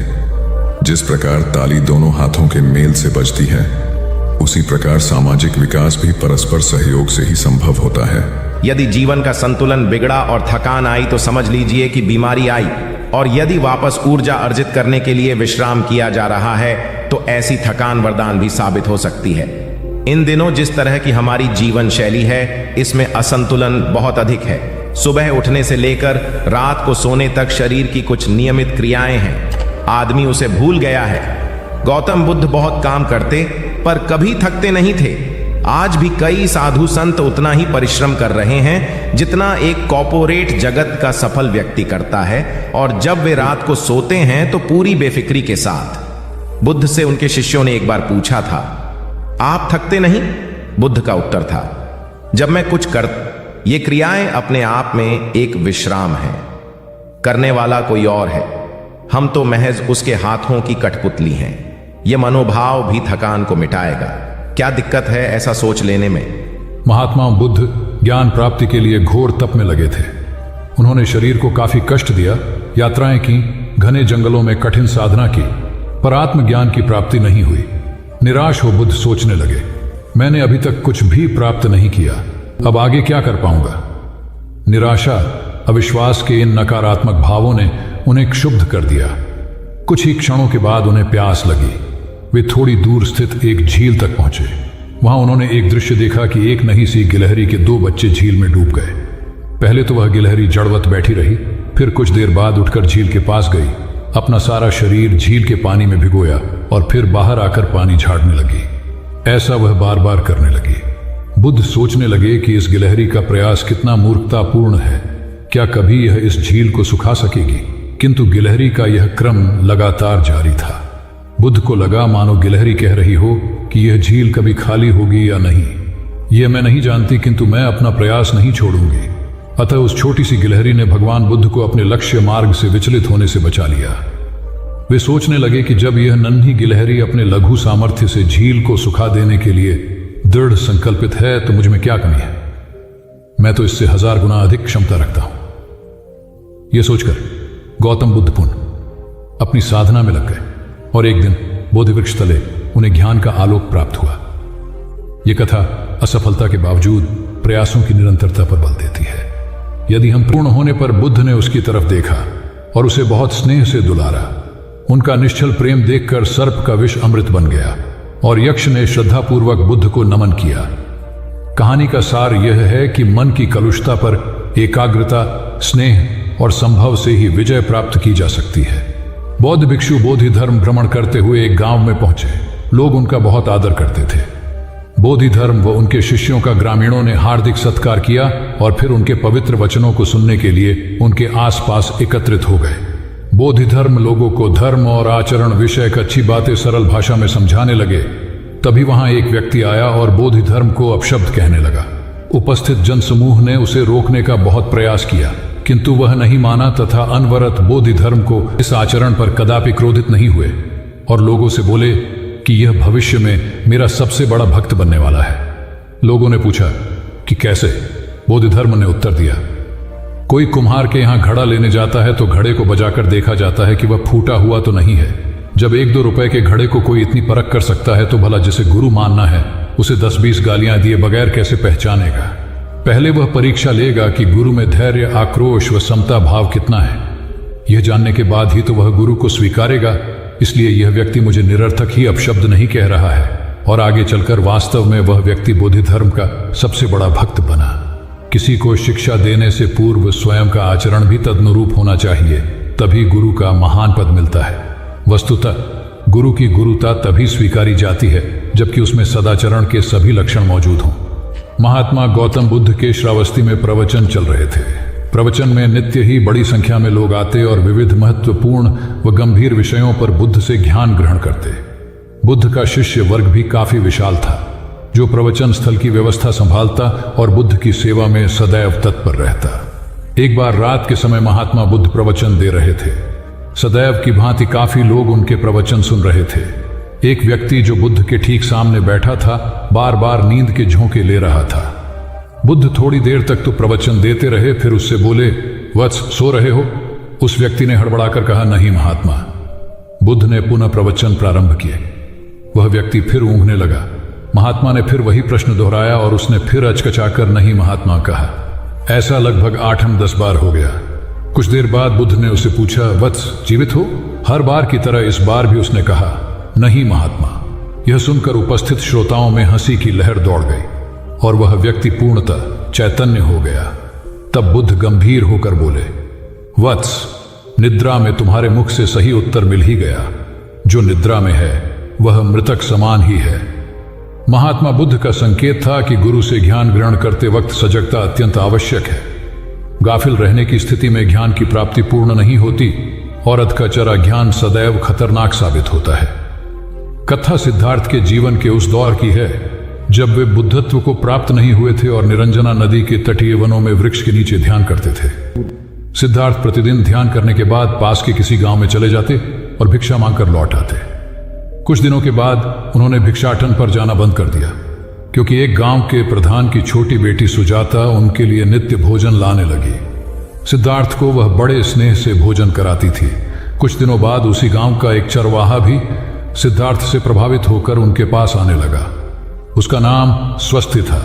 जिस प्रकार ताली दोनों हाथों के मेल से बजती है, उसी प्रकार सामाजिक विकास भी परस्पर सहयोग से ही संभव होता है। यदि जीवन का संतुलन बिगड़ा और थकान आई तो समझ लीजिए कि बीमारी आई, और यदि वापस ऊर्जा अर्जित करने के लिए विश्राम किया जा रहा है तो ऐसी थकान वरदान भी साबित हो सकती है। इन दिनों जिस तरह की हमारी जीवन शैली है, इसमें असंतुलन बहुत अधिक है। सुबह उठने से लेकर रात को सोने तक शरीर की कुछ नियमित क्रियाएं हैं, आदमी उसे भूल गया है। गौतम बुद्ध बहुत काम करते पर कभी थकते नहीं थे। आज भी कई साधु संत उतना ही परिश्रम कर रहे हैं जितना एक कॉर्पोरेट जगत का सफल व्यक्ति करता है, और जब वे रात को सोते हैं तो पूरी बेफिक्री के साथ। बुद्ध से उनके शिष्यों ने एक बार पूछा था, आप थकते नहीं? बुद्ध का उत्तर था, जब मैं कुछ कर, ये क्रियाएं अपने आप में एक विश्राम है, करने वाला कोई और है, हम तो महज उसके हाथों की कठपुतली हैं। यह मनोभाव भी थकान को मिटाएगा। क्या दिक्कत है ऐसा सोच लेने में? महात्मा बुद्ध ज्ञान प्राप्ति के लिए घोर तप में लगे थे। उन्होंने शरीर को काफी कष्ट दिया, यात्राएं की, घने जंगलों में कठिन साधना की, पर आत्मज्ञान की प्राप्ति नहीं हुई। निराश हो बुद्ध सोचने लगे, मैंने अभी तक कुछ भी प्राप्त नहीं किया, अब आगे क्या कर पाऊंगा? निराशा, अविश्वास के इन नकारात्मक भावों ने उन्हें क्षुब्ध कर दिया। कुछ ही क्षणों के बाद उन्हें प्यास लगी। वे थोड़ी दूर स्थित एक झील तक पहुंचे। वहां उन्होंने एक दृश्य देखा कि एक नही सी गिलहरी के 2 बच्चे झील में डूब गए। पहले तो वह गिलहरी जड़वत बैठी रही, फिर कुछ देर बाद उठकर झील के पास गई, अपना सारा शरीर झील के पानी में भिगोया और फिर बाहर आकर पानी झाड़ने लगी। ऐसा वह बार बार करने लगी। बुद्ध सोचने लगे कि इस गिलहरी का प्रयास कितना मूर्खतापूर्ण है। क्या कभी यह इस झील को सुखा सकेगी? किंतु गिलहरी का यह क्रम लगातार जारी था। बुद्ध को लगा मानो गिलहरी कह रही हो कि यह झील कभी खाली होगी या नहीं, यह मैं नहीं जानती, किंतु मैं अपना प्रयास नहीं छोड़ूंगी। अतः उस छोटी सी गिलहरी ने भगवान बुद्ध को अपने लक्ष्य मार्ग से विचलित होने से बचा लिया। वे सोचने लगे कि जब यह नन्ही गिलहरी अपने लघु सामर्थ्य से झील को सुखा देने के लिए दृढ़ संकल्पित है तो मुझ में क्या कमी है, मैं तो इससे 1000 गुना अधिक क्षमता रखता हूं। यह सोचकर गौतम बुद्ध पुनः अपनी साधना में लग गए और एक दिन बोधि वृक्ष तले उन्हें ज्ञान का आलोक प्राप्त हुआ। यह कथा असफलता के बावजूद प्रयासों की निरंतरता पर बल देती है। यदि हम पूर्ण होने पर बुद्ध ने उसकी तरफ देखा और उसे बहुत स्नेह से दुलारा। उनका निश्चल प्रेम देखकर सर्प का विष अमृत बन गया और यक्ष ने श्रद्धापूर्वक बुद्ध को नमन किया। कहानी का सार यह है कि मन की कलुषता पर एकाग्रता, स्नेह और संभव से ही विजय प्राप्त की जा सकती है। बौद्ध भिक्षु बोधि धर्म भ्रमण करते हुए एक गांव में पहुंचे। लोग उनका बहुत आदर करते थे। बोधि धर्म व उनके शिष्यों का ग्रामीणों ने हार्दिक सत्कार किया और फिर उनके पवित्र वचनों को सुनने के लिए उनके आसपास एकत्रित हो गए। बोधि धर्म लोगों को धर्म और आचरण विषयक अच्छी बातें सरल भाषा में समझाने लगे। तभी वहां एक व्यक्ति आया और बोधि धर्म को अपशब्द कहने लगा। उपस्थित जनसमूह ने उसे रोकने का बहुत प्रयास किया, किंतु वह नहीं माना तथा अनवरत बोधि धर्म को इस आचरण पर कदापि क्रोधित नहीं हुए और लोगों से बोले कि यह भविष्य में मेरा सबसे बड़ा भक्त बनने वाला है। लोगों ने पूछा कि कैसे? बोधि धर्म ने उत्तर दिया, कोई कुम्हार के यहां घड़ा लेने जाता है तो घड़े को बजाकर देखा जाता है कि वह फूटा हुआ तो नहीं है। जब 1-2 रुपए के घड़े को कोई इतनी परख कर सकता है तो भला जिसे गुरु मानना है उसे 10-20 गालियां दिए बगैर कैसे पहचानेगा? पहले वह परीक्षा लेगा कि गुरु में धैर्य, आक्रोश व समता भाव कितना है। यह जानने के बाद ही तो वह गुरु को स्वीकारेगा। इसलिए यह व्यक्ति मुझे निरर्थक ही अपशब्द नहीं कह रहा है और आगे चलकर वास्तव में वह व्यक्ति बोधि धर्म का सबसे बड़ा भक्त बना। किसी को शिक्षा देने से पूर्व स्वयं का आचरण भी तदनुरूप होना चाहिए, तभी गुरु का महान पद मिलता है। वस्तुतः गुरु की गुरुता तभी स्वीकारी जाती है जबकि उसमें सदाचरण के सभी लक्षण मौजूद हों। महात्मा गौतम बुद्ध के श्रावस्ती में प्रवचन चल रहे थे। प्रवचन में नित्य ही बड़ी संख्या में लोग आते और विविध महत्वपूर्ण व गंभीर विषयों पर बुद्ध से ज्ञान ग्रहण करते। बुद्ध का शिष्य वर्ग भी काफी विशाल था, जो प्रवचन स्थल की व्यवस्था संभालता और बुद्ध की सेवा में सदैव तत्पर रहता। एक बार रात के समय महात्मा बुद्ध प्रवचन दे रहे थे। सदैव की भांति काफी लोग उनके प्रवचन सुन रहे थे। एक व्यक्ति जो बुद्ध के ठीक सामने बैठा था बार बार नींद के झोंके ले रहा था। बुद्ध थोड़ी देर तक तो प्रवचन देते रहे, फिर उससे बोले, वत्स सो रहे हो? उस व्यक्ति ने हड़बड़ाकर कहा, नहीं महात्मा। बुद्ध ने पुनः प्रवचन प्रारंभ किए। वह व्यक्ति फिर ऊँघने लगा। महात्मा ने फिर वही प्रश्न दोहराया और उसने फिर अचकचाकर नहीं महात्मा कहा। ऐसा लगभग 8-10 बार हो गया। कुछ देर बाद बुद्ध ने उसे पूछा, वत्स जीवित हो? हर बार की तरह इस बार भी उसने कहा, नहीं महात्मा। यह सुनकर उपस्थित श्रोताओं में हंसी की लहर दौड़ गई और वह व्यक्ति पूर्णतः चैतन्य हो गया। तब बुद्ध गंभीर होकर बोले, वत्स, निद्रा में तुम्हारे मुख से सही उत्तर मिल ही गया। जो निद्रा में है वह मृतक समान ही है। महात्मा बुद्ध का संकेत था कि गुरु से ज्ञान ग्रहण करते वक्त सजगता अत्यंत आवश्यक है। गाफिल रहने की स्थिति में ज्ञान की प्राप्ति पूर्ण नहीं होती और अधखचरा ज्ञान सदैव खतरनाक साबित होता है। कथा सिद्धार्थ के जीवन के उस दौर की है जब वे बुद्धत्व को प्राप्त नहीं हुए थे और निरंजना नदी के तटीय वनों में वृक्ष के नीचे ध्यान करते थे। सिद्धार्थ प्रतिदिन ध्यान करने के बाद पास के किसी गांव में चले जाते और भिक्षा मांगकर लौट आते। कुछ दिनों के बाद उन्होंने भिक्षाटन पर जाना बंद कर दिया, क्योंकि एक गांव के प्रधान की छोटी बेटी सुजाता उनके लिए नित्य भोजन लाने लगी। सिद्धार्थ को वह बड़े स्नेह से भोजन कराती थी। कुछ दिनों बाद उसी गांव का एक चरवाहा भी सिद्धार्थ से प्रभावित होकर उनके पास आने लगा। उसका नाम स्वस्ति था।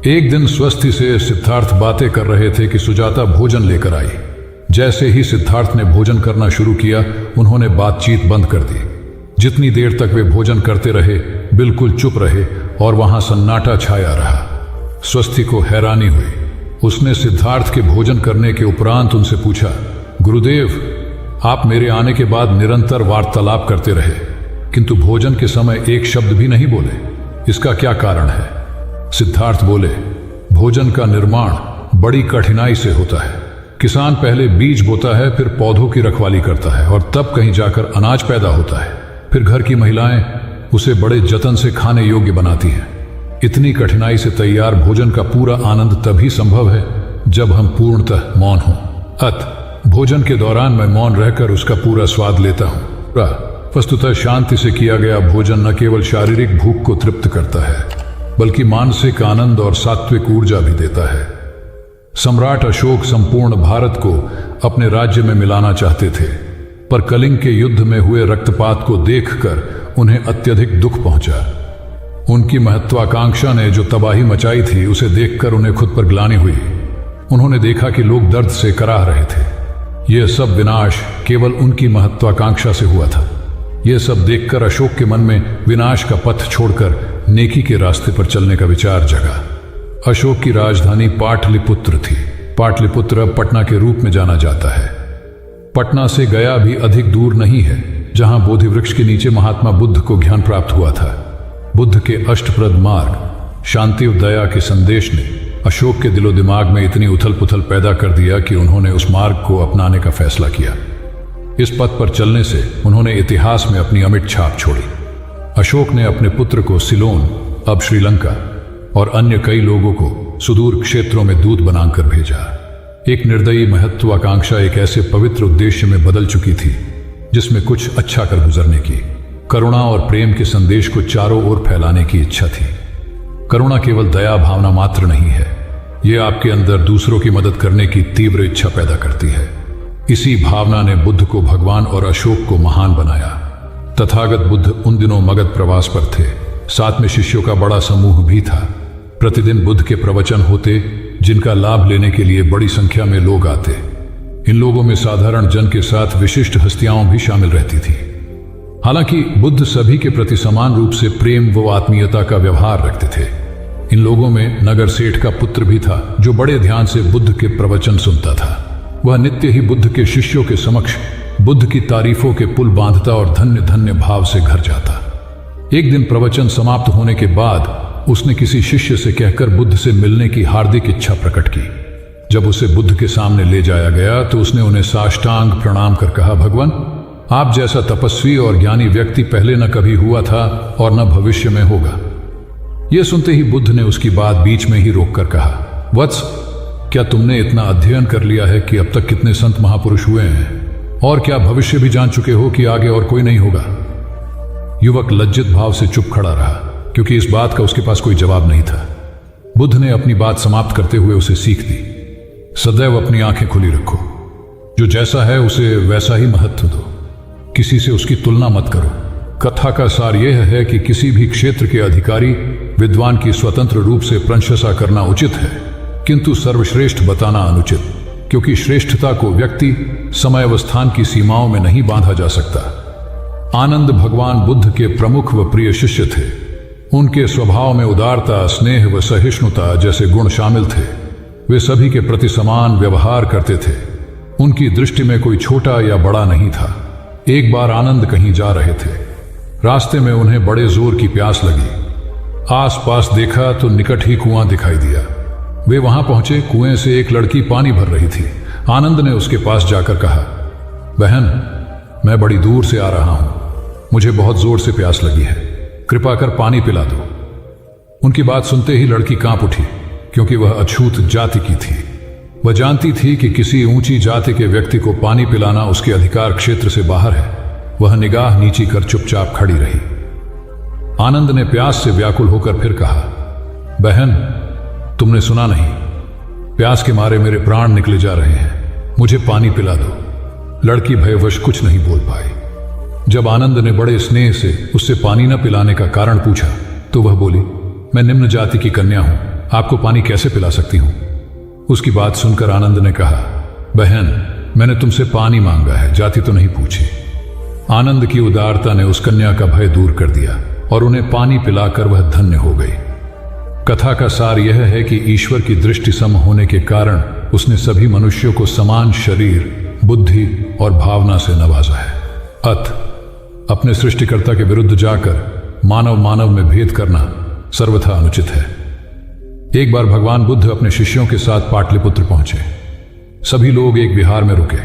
एक दिन स्वस्ति से सिद्धार्थ बातें कर रहे थे कि सुजाता भोजन लेकर आई। जैसे ही सिद्धार्थ ने भोजन करना शुरू किया, उन्होंने बातचीत बंद कर दी। जितनी देर तक वे भोजन करते रहे, बिल्कुल चुप रहे और वहां सन्नाटा छाया रहा। स्वस्ति को हैरानी हुई। उसने सिद्धार्थ के भोजन करने के उपरांत उनसे पूछा, गुरुदेव, आप मेरे आने के बाद निरंतर वार्तालाप करते रहे, किंतु भोजन के समय एक शब्द भी नहीं बोले। इसका क्या कारण है? सिद्धार्थ बोले, भोजन का निर्माण बड़ी कठिनाई से होता है, किसान पहले बीज बोता है, फिर पौधों की रखवाली करता है और तब कहीं जाकर अनाज पैदा होता है। फिर घर की महिलाएं उसे बड़े जतन से खाने योग्य बनाती हैं। इतनी कठिनाई से तैयार भोजन का पूरा आनंद तभी संभव है जब हम पूर्णतः मौन हों। भोजन के दौरान मैं मौन रहकर उसका पूरा स्वाद लेता हूँ। वस्तुतः शांति से किया गया भोजन न केवल शारीरिक भूख को तृप्त करता है, बल्कि मानसिक आनंद और सात्विक ऊर्जा भी देता है। सम्राट अशोक संपूर्ण भारत को अपने राज्य में मिलाना चाहते थे, पर कलिंग के युद्ध में हुए रक्तपात को देखकर उन्हें अत्यधिक दुख पहुंचा। उनकी महत्वाकांक्षा ने जो तबाही मचाई थी, उसे देखकर उन्हें खुद पर ग्लानि हुई। उन्होंने देखा कि लोग दर्द से कराह रहे थे। यह सब विनाश केवल उनकी महत्वाकांक्षा से हुआ था। यह सब देखकर अशोक के मन में विनाश का पथ छोड़कर नेकी के रास्ते पर चलने का विचार जगा। अशोक की राजधानी पाटलिपुत्र थी। पाटलिपुत्र अब पटना के रूप में जाना जाता है। पटना से गया भी अधिक दूर नहीं है, जहां बोधि वृक्ष के नीचे महात्मा बुद्ध को ज्ञान प्राप्त हुआ था। बुद्ध के अष्टप्रद मार्ग, शांति और दया के संदेश ने अशोक के दिलो दिमाग में इतनी उथल पुथल पैदा कर दिया कि उन्होंने उस मार्ग को अपनाने का फैसला किया। इस पथ पर चलने से उन्होंने इतिहास में अपनी अमिट छाप छोड़ी। अशोक ने अपने पुत्र को सिलोन, अब श्रीलंका, और अन्य कई लोगों को सुदूर क्षेत्रों में दूत बनाकर भेजा। एक निर्दयी महत्वाकांक्षा एक ऐसे पवित्र उद्देश्य में बदल चुकी थी जिसमें कुछ अच्छा कर गुजरने की, करुणा और प्रेम के संदेश को चारों ओर फैलाने की इच्छा थी। करुणा केवल दया भावना मात्र नहीं है, यह आपके अंदर दूसरों की मदद करने की तीव्र इच्छा पैदा करती है। इसी भावना ने बुद्ध को भगवान और अशोक को महान बनाया। तथागत बुद्ध उन दिनों मगध प्रवास पर थे। साथ में शिष्यों का बड़ा समूह भी था। प्रतिदिन बुद्ध के प्रवचन होते, जिनका लाभ लेने के लिए बड़ी संख्या में लोग आते। इन लोगों में साधारण जन के साथ विशिष्ट हस्तियां भी शामिल रहती थी। हालांकि बुद्ध सभी के प्रति समान रूप से प्रेम व आत्मीयता का व्यवहार रखते थे। इन लोगों में नगर सेठ का पुत्र भी था, जो बड़े ध्यान से बुद्ध के प्रवचन सुनता था। वह नित्य ही बुद्ध के शिष्यों के समक्ष बुद्ध की तारीफों के पुल बांधता और धन्य धन्य भाव से घर जाता। एक दिन प्रवचन समाप्त होने के बाद उसने किसी शिष्य से कहकर बुद्ध से मिलने की हार्दिक इच्छा प्रकट की। जब उसे बुद्ध के सामने ले जाया गया तो उसने उन्हें साष्टांग प्रणाम कर कहा, भगवान, आप जैसा तपस्वी और ज्ञानी व्यक्ति पहले न कभी हुआ था और न भविष्य में होगा। यह सुनते ही बुद्ध ने उसकी बात बीच में ही रोककर कहा, वत्स, क्या तुमने इतना अध्ययन कर लिया है कि अब तक कितने संत महापुरुष हुए हैं, और क्या भविष्य भी जान चुके हो कि आगे और कोई नहीं होगा? युवक लज्जित भाव से चुप खड़ा रहा, क्योंकि इस बात का उसके पास कोई जवाब नहीं था। बुद्ध ने अपनी बात समाप्त करते हुए उसे सीख दी, सदैव अपनी आंखें खुली रखो। जो जैसा है उसे वैसा ही महत्व दो। किसी से उसकी तुलना मत करो। कथा का सार यह है कि किसी भी क्षेत्र के अधिकारी विद्वान की स्वतंत्र रूप से प्रशंसा करना उचित है, किंतु सर्वश्रेष्ठ बताना अनुचित, क्योंकि श्रेष्ठता को व्यक्ति, समय व स्थान की सीमाओं में नहीं बांधा जा सकता। आनंद भगवान बुद्ध के प्रमुख व प्रिय शिष्य थे। उनके स्वभाव में उदारता, स्नेह व सहिष्णुता जैसे गुण शामिल थे। वे सभी के प्रति समान व्यवहार करते थे। उनकी दृष्टि में कोई छोटा या बड़ा नहीं था। एक बार आनंद कहीं जा रहे थे। रास्ते में उन्हें बड़े जोर की प्यास लगी। आसपास देखा तो निकट ही कुआं दिखाई दिया। वे वहां पहुंचे। कुएं से एक लड़की पानी भर रही थी। आनंद ने उसके पास जाकर कहा, बहन, मैं बड़ी दूर से आ रहा हूं, मुझे बहुत जोर से प्यास लगी है, कृपा कर पानी पिला दो। उनकी बात सुनते ही लड़की कांप उठी, क्योंकि वह अछूत जाति की थी। वह जानती थी कि किसी ऊंची जाति के व्यक्ति को पानी पिलाना उसके अधिकार क्षेत्र से बाहर है। वह निगाह नीची कर चुपचाप खड़ी रही। आनंद ने प्यास से व्याकुल होकर फिर कहा, बहन, तुमने सुना नहीं, प्यास के मारे मेरे प्राण निकले जा रहे हैं, मुझे पानी पिला दो। लड़की भयवश कुछ नहीं बोल पाई। जब आनंद ने बड़े स्नेह से उससे पानी न पिलाने का कारण पूछा तो वह बोली, मैं निम्न जाति की कन्या हूं, आपको पानी कैसे पिला सकती हूं? उसकी बात सुनकर आनंद ने कहा, बहन, मैंने तुमसे पानी मांगा है, जाति तो नहीं पूछी। आनंद की उदारता ने उस कन्या का भय दूर कर दिया और उन्हें पानी पिलाकर वह धन्य हो गई। कथा का सार यह है कि ईश्वर की दृष्टि सम होने के कारण उसने सभी मनुष्यों को समान शरीर, बुद्धि और भावना से नवाजा है। अपने सृष्टिकर्ता के विरुद्ध जाकर मानव मानव में भेद करना सर्वथा अनुचित है। एक बार भगवान बुद्ध अपने शिष्यों के साथ पाटलिपुत्र पहुंचे। सभी लोग एक विहार में रुके।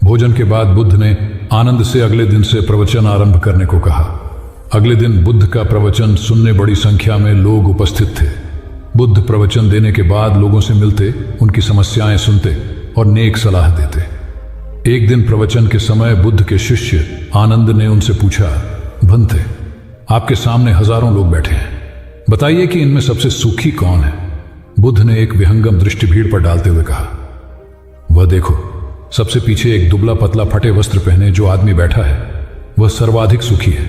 भोजन के बाद बुद्ध ने आनंद से अगले दिन से प्रवचन आरंभ करने को कहा। अगले दिन बुद्ध का प्रवचन सुनने बड़ी संख्या में लोग उपस्थित थे। बुद्ध प्रवचन देने के बाद लोगों से मिलते, उनकी समस्याएं सुनते और नेक सलाह देते। एक दिन प्रवचन के समय बुद्ध के शिष्य आनंद ने उनसे पूछा, भंते, आपके सामने हजारों लोग बैठे हैं, बताइए कि इनमें सबसे सुखी कौन है? बुद्ध ने एक विहंगम दृष्टि भीड़ पर डालते हुए कहा, वह देखो, सबसे पीछे एक दुबला पतला फटे वस्त्र पहने जो आदमी बैठा है, वह सर्वाधिक सुखी है।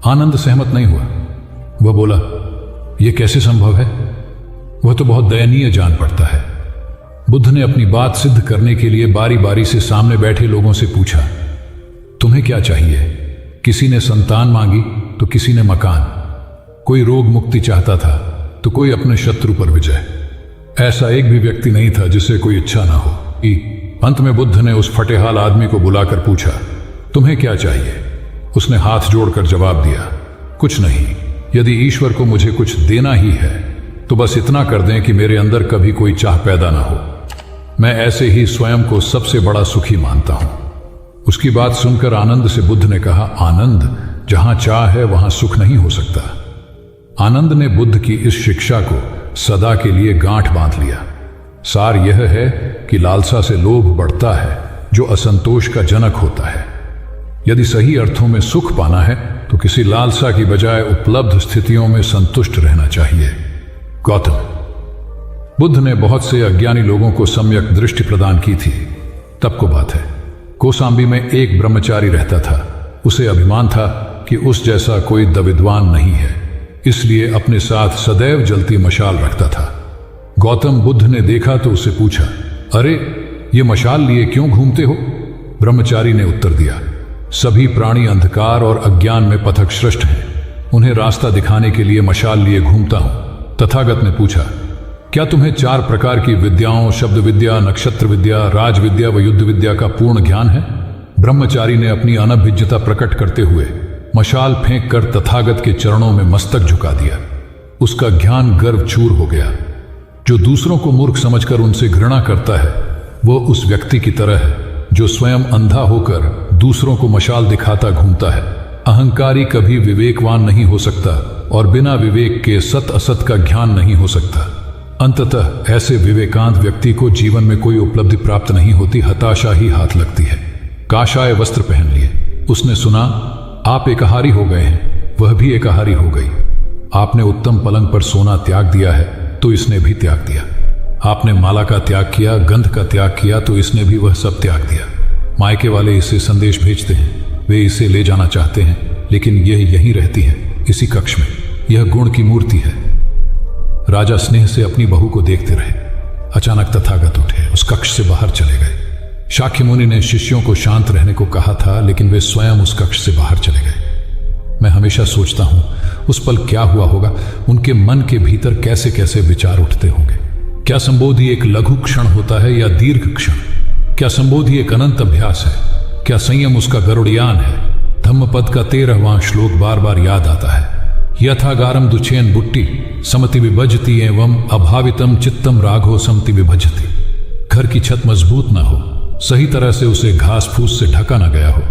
आनंद सहमत नहीं हुआ। वह बोला, यह कैसे संभव है? वह तो बहुत दयनीय जान पड़ता है। बुद्ध ने अपनी बात सिद्ध करने के लिए बारी बारी से सामने बैठे लोगों से पूछा, तुम्हें क्या चाहिए? किसी ने संतान मांगी तो किसी ने मकान, कोई रोग मुक्ति चाहता था तो कोई अपने शत्रु पर विजय। ऐसा एक भी व्यक्ति नहीं था जिसे कोई इच्छा ना हो। अंत में बुद्ध ने उस फटेहाल आदमी को बुलाकर पूछा, तुम्हें क्या चाहिए? उसने हाथ जोड़कर जवाब दिया, कुछ नहीं। यदि ईश्वर को मुझे कुछ देना ही है तो बस इतना कर दें कि मेरे अंदर कभी कोई चाह पैदा ना हो। मैं ऐसे ही स्वयं को सबसे बड़ा सुखी मानता हूं। उसकी बात सुनकर आनंद से बुद्ध ने कहा, आनंद, जहां चाह है वहां सुख नहीं हो सकता। आनंद ने बुद्ध की इस शिक्षा को सदा के लिए गांठ बांध लिया। सार यह है कि लालसा से लोभ बढ़ता है जो असंतोष का जनक होता है। यदि सही अर्थों में सुख पाना है तो किसी लालसा की बजाय उपलब्ध स्थितियों में संतुष्ट रहना चाहिए। गौतम बुद्ध ने बहुत से अज्ञानी लोगों को सम्यक दृष्टि प्रदान की थी। तब को बात है, कौसाम्बी में एक ब्रह्मचारी रहता था। उसे अभिमान था कि उस जैसा कोई दविद्वान नहीं है, इसलिए अपने साथ सदैव जलती मशाल रखता था। गौतम बुद्ध ने देखा तो उससे पूछा, अरे ये मशाल लिए क्यों घूमते हो? ब्रह्मचारी ने उत्तर दिया, सभी प्राणी अंधकार और अज्ञान में पथक श्रेष्ठ हैं, उन्हें रास्ता दिखाने के लिए मशाल लिए घूमता हूं। तथागत ने पूछा, क्या तुम्हें 4 प्रकार की विद्याओं, शब्द विद्या, नक्षत्र विद्या, राज विद्या व युद्ध विद्या का पूर्ण ज्ञान है? ब्रह्मचारी ने अपनी अनभिज्ञता प्रकट करते हुए मशाल फेंक कर तथागत के चरणों में मस्तक झुका दिया। उसका ज्ञान गर्व चूर हो गया। जो दूसरों को मूर्ख समझकर उनसे घृणा करता है, वो उस व्यक्ति की तरह है जो स्वयं अंधा होकर दूसरों को मशाल दिखाता घूमता है। अहंकारी कभी विवेकवान नहीं हो सकता और बिना विवेक के सत असत का ज्ञान नहीं हो सकता। अंततः ऐसे विवेकांत व्यक्ति को जीवन में कोई उपलब्धि प्राप्त नहीं होती, हताशा ही हाथ लगती है। काशाय वस्त्र पहन लिए। उसने सुना, आप एकाहारी हो गए हैं, वह भी एकाहारी हो गई। आपने उत्तम पलंग पर सोना त्याग दिया है तो इसने भी त्याग दिया। आपने माला का त्याग किया, गंध का त्याग किया तो इसने भी वह सब त्याग दिया। मायके वाले इसे संदेश भेजते हैं, वे इसे ले जाना चाहते हैं, लेकिन यह यहीं रहती है, इसी कक्ष में। यह गुण की मूर्ति है। राजा स्नेह से अपनी बहू को देखते रहे। अचानक तथागत उठे, उस कक्ष से बाहर चले गए। शाक्य मुनि ने शिष्यों को शांत रहने को कहा था, लेकिन वे स्वयं उस कक्ष से बाहर चले गए। मैं हमेशा सोचता हूं उस पल क्या हुआ होगा, उनके मन के भीतर कैसे कैसे विचार उठते होंगे। क्या संबोधि एक लघु क्षण होता है या दीर्घ क्षण? क्या संबोधि एक अनंत अभ्यास है? क्या संयम उसका गरुड़यान है? धम्मपद का 13वां श्लोक बार बार याद आता है, यथागारम दुचेन बुट्टी समति विभजति एवं अभावितम चित्तम राघो समति विभजति। घर की छत मजबूत ना हो, सही तरह से उसे घास फूस से ढका ना गया हो,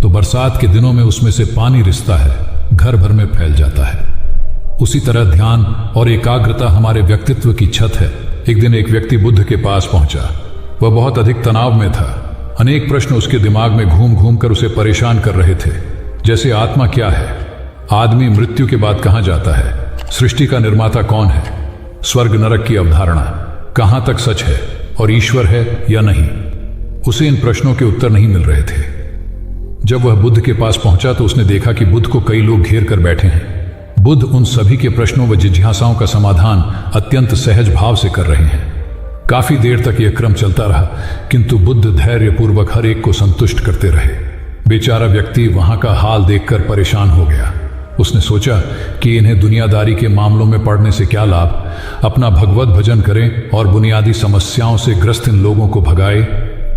तो बरसात के दिनों में उसमें से पानी रिसता है, घर भर में फैल जाता है। उसी तरह ध्यान और एकाग्रता हमारे व्यक्तित्व की छत है। एक दिन एक व्यक्ति बुद्ध के पास पहुंचा। वह बहुत अधिक तनाव में था। अनेक प्रश्न उसके दिमाग में घूम घूम कर उसे परेशान कर रहे थे, जैसे आत्मा क्या है, आदमी मृत्यु के बाद कहां जाता है, सृष्टि का निर्माता कौन है, स्वर्ग नरक की अवधारणा कहां तक सच है और ईश्वर है या नहीं। उसे इन प्रश्नों के उत्तर नहीं मिल रहे थे। जब वह बुद्ध के पास पहुंचा तो उसने देखा कि बुद्ध को कई लोग घेर कर बैठे हैं। बुद्ध उन सभी के प्रश्नों व जिज्ञासाओं का समाधान अत्यंत सहज भाव से कर रहे हैं। काफी देर तक यह क्रम चलता रहा, किंतु बुद्ध धैर्यपूर्वक हर एक को संतुष्ट करते रहे। बेचारा व्यक्ति वहां का हाल देखकर परेशान हो गया। उसने सोचा कि इन्हें दुनियादारी के मामलों में पड़ने से क्या लाभ, अपना भगवत भजन करें और बुनियादी समस्याओं से ग्रस्त इन लोगों को भगाए।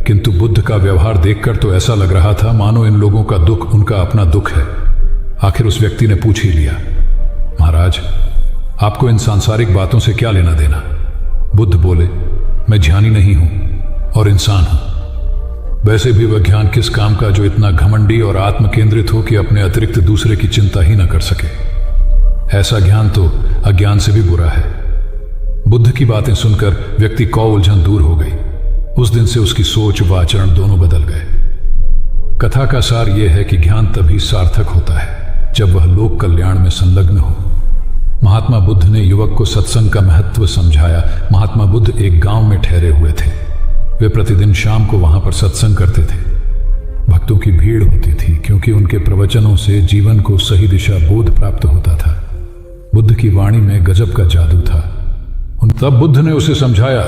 किंतु बुद्ध का व्यवहार देखकर तो ऐसा लग रहा था मानो इन लोगों का दुख उनका अपना दुख है। आखिर उस व्यक्ति ने पूछ ही लिया, महाराज, आपको इन सांसारिक बातों से क्या लेना देना? बुद्ध बोले, मैं ज्ञानी नहीं हूं, और इंसान हूं। वैसे भी वह ज्ञान किस काम का जो इतना घमंडी और आत्म केंद्रित हो कि अपने अतिरिक्त दूसरे की चिंता ही न कर सके। ऐसा ज्ञान तो अज्ञान से भी बुरा है। बुद्ध की बातें सुनकर व्यक्ति को उलझन दूर हो गई। उस दिन से उसकी सोच व आचरण दोनों बदल गए। कथा का सार यह है कि ज्ञान तभी सार्थक होता है जब वह लोक कल्याण में संलग्न हो। महात्मा बुद्ध ने युवक को सत्संग का महत्व समझाया। महात्मा बुद्ध एक गांव में ठहरे हुए थे। वे प्रतिदिन शाम को वहां पर सत्संग करते थे। भक्तों की भीड़ होती थी क्योंकि उनके प्रवचनों से जीवन को सही दिशा बोध प्राप्त होता था। बुद्ध की वाणी में गजब का जादू था। तब बुद्ध ने उसे समझाया,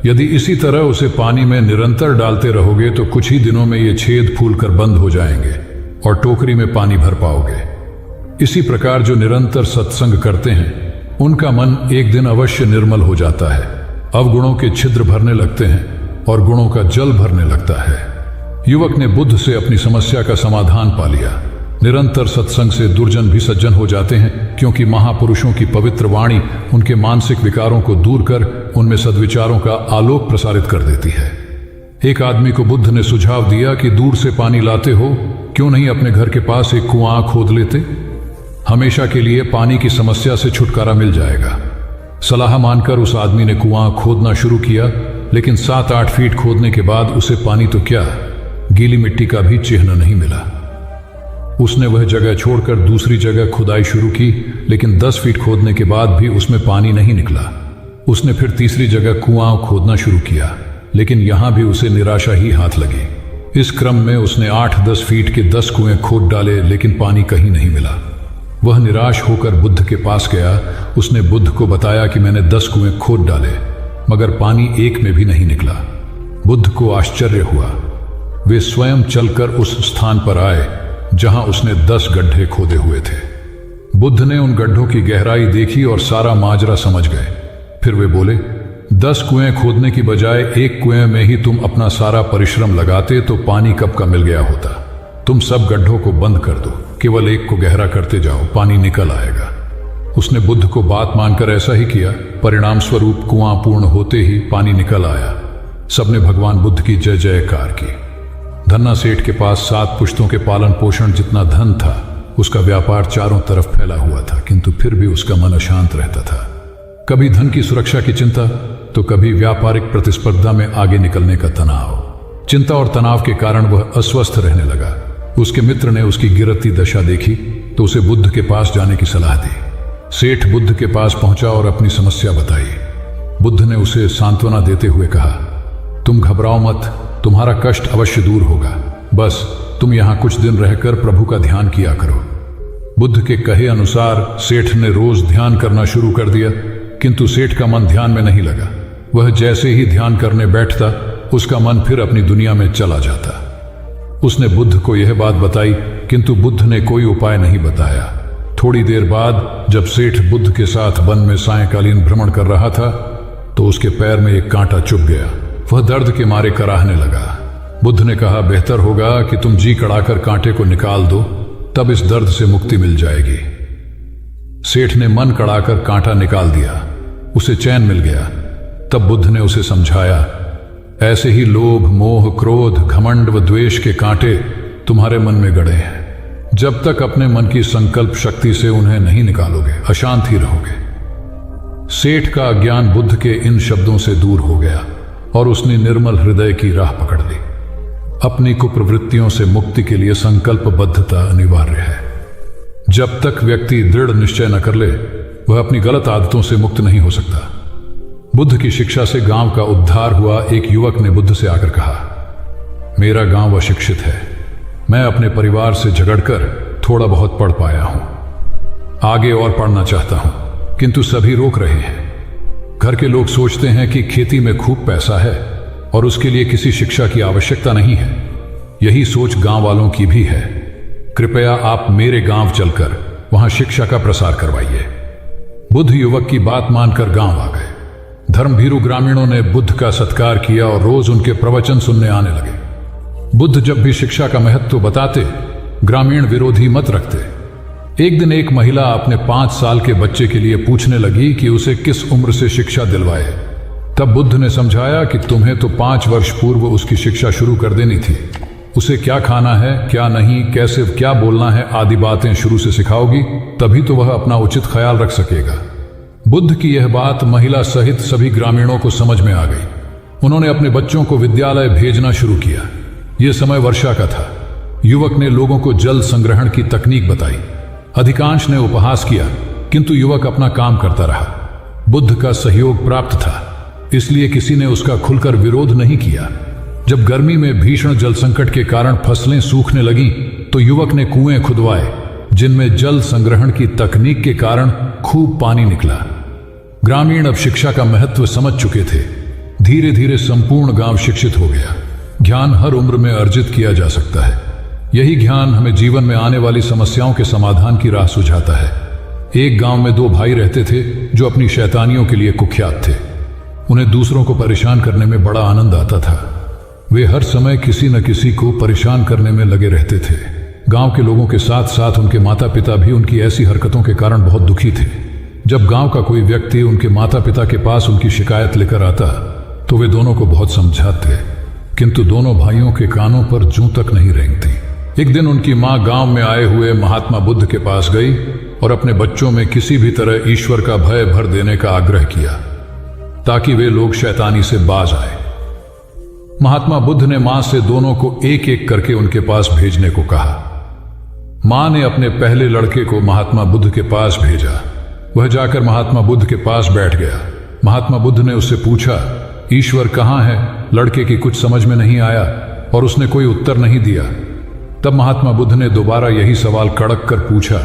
यदि इसी तरह उसे पानी में निरंतर डालते रहोगे तो कुछ ही दिनों में ये छेद फूलकर बंद हो जाएंगे और टोकरी में पानी भर पाओगे। इसी प्रकार जो निरंतर सत्संग करते हैं उनका मन एक दिन अवश्य निर्मल हो जाता है। अवगुणों के छिद्र भरने लगते हैं और गुणों का जल भरने लगता है। युवक ने बुद्ध से अपनी समस्या का समाधान पा लिया। निरंतर सत्संग से दुर्जन भी सज्जन हो जाते हैं क्योंकि महापुरुषों की पवित्र वाणी उनके मानसिक विकारों को दूर कर उनमें सद्विचारों का आलोक प्रसारित कर देती है। एक आदमी को बुद्ध ने सुझाव दिया कि दूर से पानी लाते हो, क्यों नहीं अपने घर के पास एक कुआं खोद लेते? हमेशा के लिए पानी की समस्या से छुटकारा मिल जाएगा। सलाह मानकर उस आदमी ने कुआं खोदना शुरू किया, लेकिन 7-8 फीट खोदने के बाद उसे पानी तो क्या, गीली मिट्टी का भी चिन्ह नहीं मिला। उसने वह जगह छोड़कर दूसरी जगह खुदाई शुरू की, लेकिन 10 फीट खोदने के बाद भी उसमें पानी नहीं निकला। उसने फिर तीसरी जगह कुआं खोदना शुरू किया, लेकिन यहां भी उसे निराशा ही हाथ लगी। इस क्रम में उसने 8-10 फीट के 10 कुएं खोद डाले, लेकिन पानी कहीं नहीं मिला। वह निराश होकर बुद्ध के पास गया। उसने बुद्ध को बताया कि मैंने 10 कुएं खोद डाले, मगर पानी एक में भी नहीं निकला। बुद्ध को आश्चर्य हुआ। वे स्वयं चलकर उस स्थान पर आए जहां उसने 10 गड्ढे खोदे हुए थे। बुद्ध ने उन गड्ढों की गहराई देखी और सारा माजरा समझ गए। फिर वे बोले, 10 कुएं खोदने की बजाय एक कुएं में ही तुम अपना सारा परिश्रम लगाते तो पानी कब का मिल गया होता। तुम सब गड्ढों को बंद कर दो, केवल एक को गहरा करते जाओ, पानी निकल आएगा। उसने बुद्ध को बात मानकर ऐसा ही किया। परिणाम स्वरूप कुआं पूर्ण होते ही पानी निकल आया। सबने भगवान बुद्ध की जय जयकार की। धन्ना सेठ के पास 7 पुश्तों के पालन पोषण जितना धन था। उसका व्यापार चारों तरफ फैला हुआ था, किंतु फिर भी उसका मन अशांत रहता था। कभी धन की सुरक्षा की चिंता तो कभी व्यापारिक प्रतिस्पर्धा में आगे निकलने का तनाव। चिंता और तनाव के कारण वह अस्वस्थ रहने लगा। उसके मित्र ने उसकी गिरती दशा देखी तो उसे बुद्ध के पास जाने की सलाह दी। सेठ बुद्ध के पास पहुंचा और अपनी समस्या बताई। बुद्ध ने उसे सांत्वना देते हुए कहा, तुम घबराओ मत, तुम्हारा कष्ट अवश्य दूर होगा। बस तुम यहां कुछ दिन रहकर प्रभु का ध्यान किया करो। बुद्ध के कहे अनुसार सेठ ने रोज ध्यान करना शुरू कर दिया, किंतु सेठ का मन ध्यान में नहीं लगा। वह जैसे ही ध्यान करने बैठता, उसका मन फिर अपनी दुनिया में चला जाता। उसने बुद्ध को यह बात बताई, किंतु बुद्ध ने कोई उपाय नहीं बताया। थोड़ी देर बाद जब सेठ बुद्ध के साथ वन में सायंकालीन भ्रमण कर रहा था तो उसके पैर में एक कांटा चुभ गया। वह दर्द के मारे कराहने लगा। बुद्ध ने कहा, बेहतर होगा कि तुम जी कड़ाकर कांटे को निकाल दो, तब इस दर्द से मुक्ति मिल जाएगी। सेठ ने मन कड़ाकर कांटा निकाल दिया। उसे चैन मिल गया। तब बुद्ध ने उसे समझाया, ऐसे ही लोभ, मोह, क्रोध, घमंड व द्वेष के कांटे तुम्हारे मन में गड़े हैं। जब तक अपने मन की संकल्प शक्ति से उन्हें नहीं निकालोगे, अशांत ही रहोगे। सेठ का अज्ञान बुद्ध के इन शब्दों से दूर हो गया और उसने निर्मल हृदय की राह पकड़ ली। अपनी कुप्रवृत्तियों से मुक्ति के लिए संकल्पबद्धता अनिवार्य है। जब तक व्यक्ति दृढ़ निश्चय न कर ले, वह अपनी गलत आदतों से मुक्त नहीं हो सकता। बुद्ध की शिक्षा से गांव का उद्धार हुआ। एक युवक ने बुद्ध से आकर कहा, मेरा गांव अशिक्षित है। मैं अपने परिवार से झगड़कर थोड़ा बहुत पढ़ पाया हूं। आगे और पढ़ना चाहता हूं, किंतु सभी रोक रहे हैं। घर के लोग सोचते हैं कि खेती में खूब पैसा है और उसके लिए किसी शिक्षा की आवश्यकता नहीं है। यही सोच गांव वालों की भी है। कृपया आप मेरे गांव चलकर वहां शिक्षा का प्रसार करवाइए। बुद्ध युवक की बात मानकर गांव आ गए। धर्मभीरू ग्रामीणों ने बुद्ध का सत्कार किया और रोज उनके प्रवचन सुनने आने लगे। बुद्ध जब भी शिक्षा का महत्व बताते, ग्रामीण विरोधी मत रखते। एक दिन एक महिला अपने 5 साल के बच्चे के लिए पूछने लगी कि उसे किस उम्र से शिक्षा दिलवाए। तब बुद्ध ने समझाया कि तुम्हें तो 5 वर्ष पूर्व उसकी शिक्षा शुरू कर देनी थी। उसे क्या खाना है, क्या नहीं, कैसे क्या बोलना है आदि बातें शुरू से सिखाओगी, तभी तो वह अपना उचित ख्याल रख सकेगा। बुद्ध की यह बात महिला सहित सभी ग्रामीणों को समझ में आ गई। उन्होंने अपने बच्चों को विद्यालय भेजना शुरू किया। यह समय वर्षा का था। युवक ने लोगों को जल संग्रहण की तकनीक बताई। अधिकांश ने उपहास किया, किंतु युवक अपना काम करता रहा। बुद्ध का सहयोग प्राप्त था, इसलिए किसी ने उसका खुलकर विरोध नहीं किया। जब गर्मी में भीषण जल संकट के कारण फसलें सूखने लगीं, तो युवक ने कुएं खुदवाए, जिनमें जल संग्रहण की तकनीक के कारण खूब पानी निकला। ग्रामीण अब शिक्षा का महत्व समझ चुके थे। धीरे धीरे संपूर्ण गांव शिक्षित हो गया। ज्ञान हर उम्र में अर्जित किया जा सकता है। यही ज्ञान हमें जीवन में आने वाली समस्याओं के समाधान की राह सुझाता है। एक गांव में 2 भाई रहते थे जो अपनी शैतानियों के लिए कुख्यात थे। उन्हें दूसरों को परेशान करने में बड़ा आनंद आता था। वे हर समय किसी न किसी को परेशान करने में लगे रहते थे। गांव के लोगों के साथ साथ उनके माता पिता भी उनकी ऐसी हरकतों के कारण बहुत दुखी थे। जब गांव का कोई व्यक्ति उनके माता पिता के पास उनकी शिकायत लेकर आता, तो वे दोनों को बहुत समझाते, किंतु दोनों भाइयों के कानों पर जूं तक नहीं रेंगती। एक दिन उनकी मां गांव में आए हुए महात्मा बुद्ध के पास गई और अपने बच्चों में किसी भी तरह ईश्वर का भय भर देने का आग्रह किया, ताकि वे लोग शैतानी से बाज आए। महात्मा बुद्ध ने मां से दोनों को एक एक करके उनके पास भेजने को कहा। मां ने अपने पहले लड़के को महात्मा बुद्ध के पास भेजा। वह जाकर महात्मा बुद्ध के पास बैठ गया। महात्मा बुद्ध ने उससे पूछा, ईश्वर कहाँ है? लड़के की कुछ समझ में नहीं आया और उसने कोई उत्तर नहीं दिया। तब महात्मा बुद्ध ने दोबारा यही सवाल कड़क कर पूछा,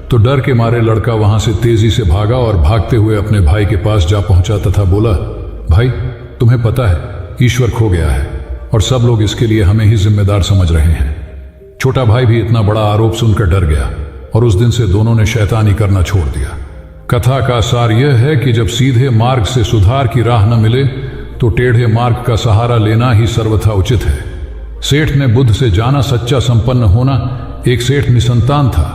तो डर के मारे लड़का वहां से तेजी से भागा और भागते हुए अपने भाई के पास जा पहुंचा तथा बोला, भाई, तुम्हें पता है ईश्वर खो गया है और सब लोग इसके लिए हमें ही जिम्मेदार समझ रहे हैं। छोटा भाई भी इतना बड़ा आरोप सुनकर डर गया और उस दिन से दोनों ने शैतानी करना छोड़ दिया। कथा का सार यह है कि जब सीधे मार्ग से सुधार की राह न मिले तो टेढ़े मार्ग का सहारा लेना ही सर्वथा उचित है। सेठ ने बुद्ध से जाना सच्चा संपन्न होना। एक सेठ निसंतान था।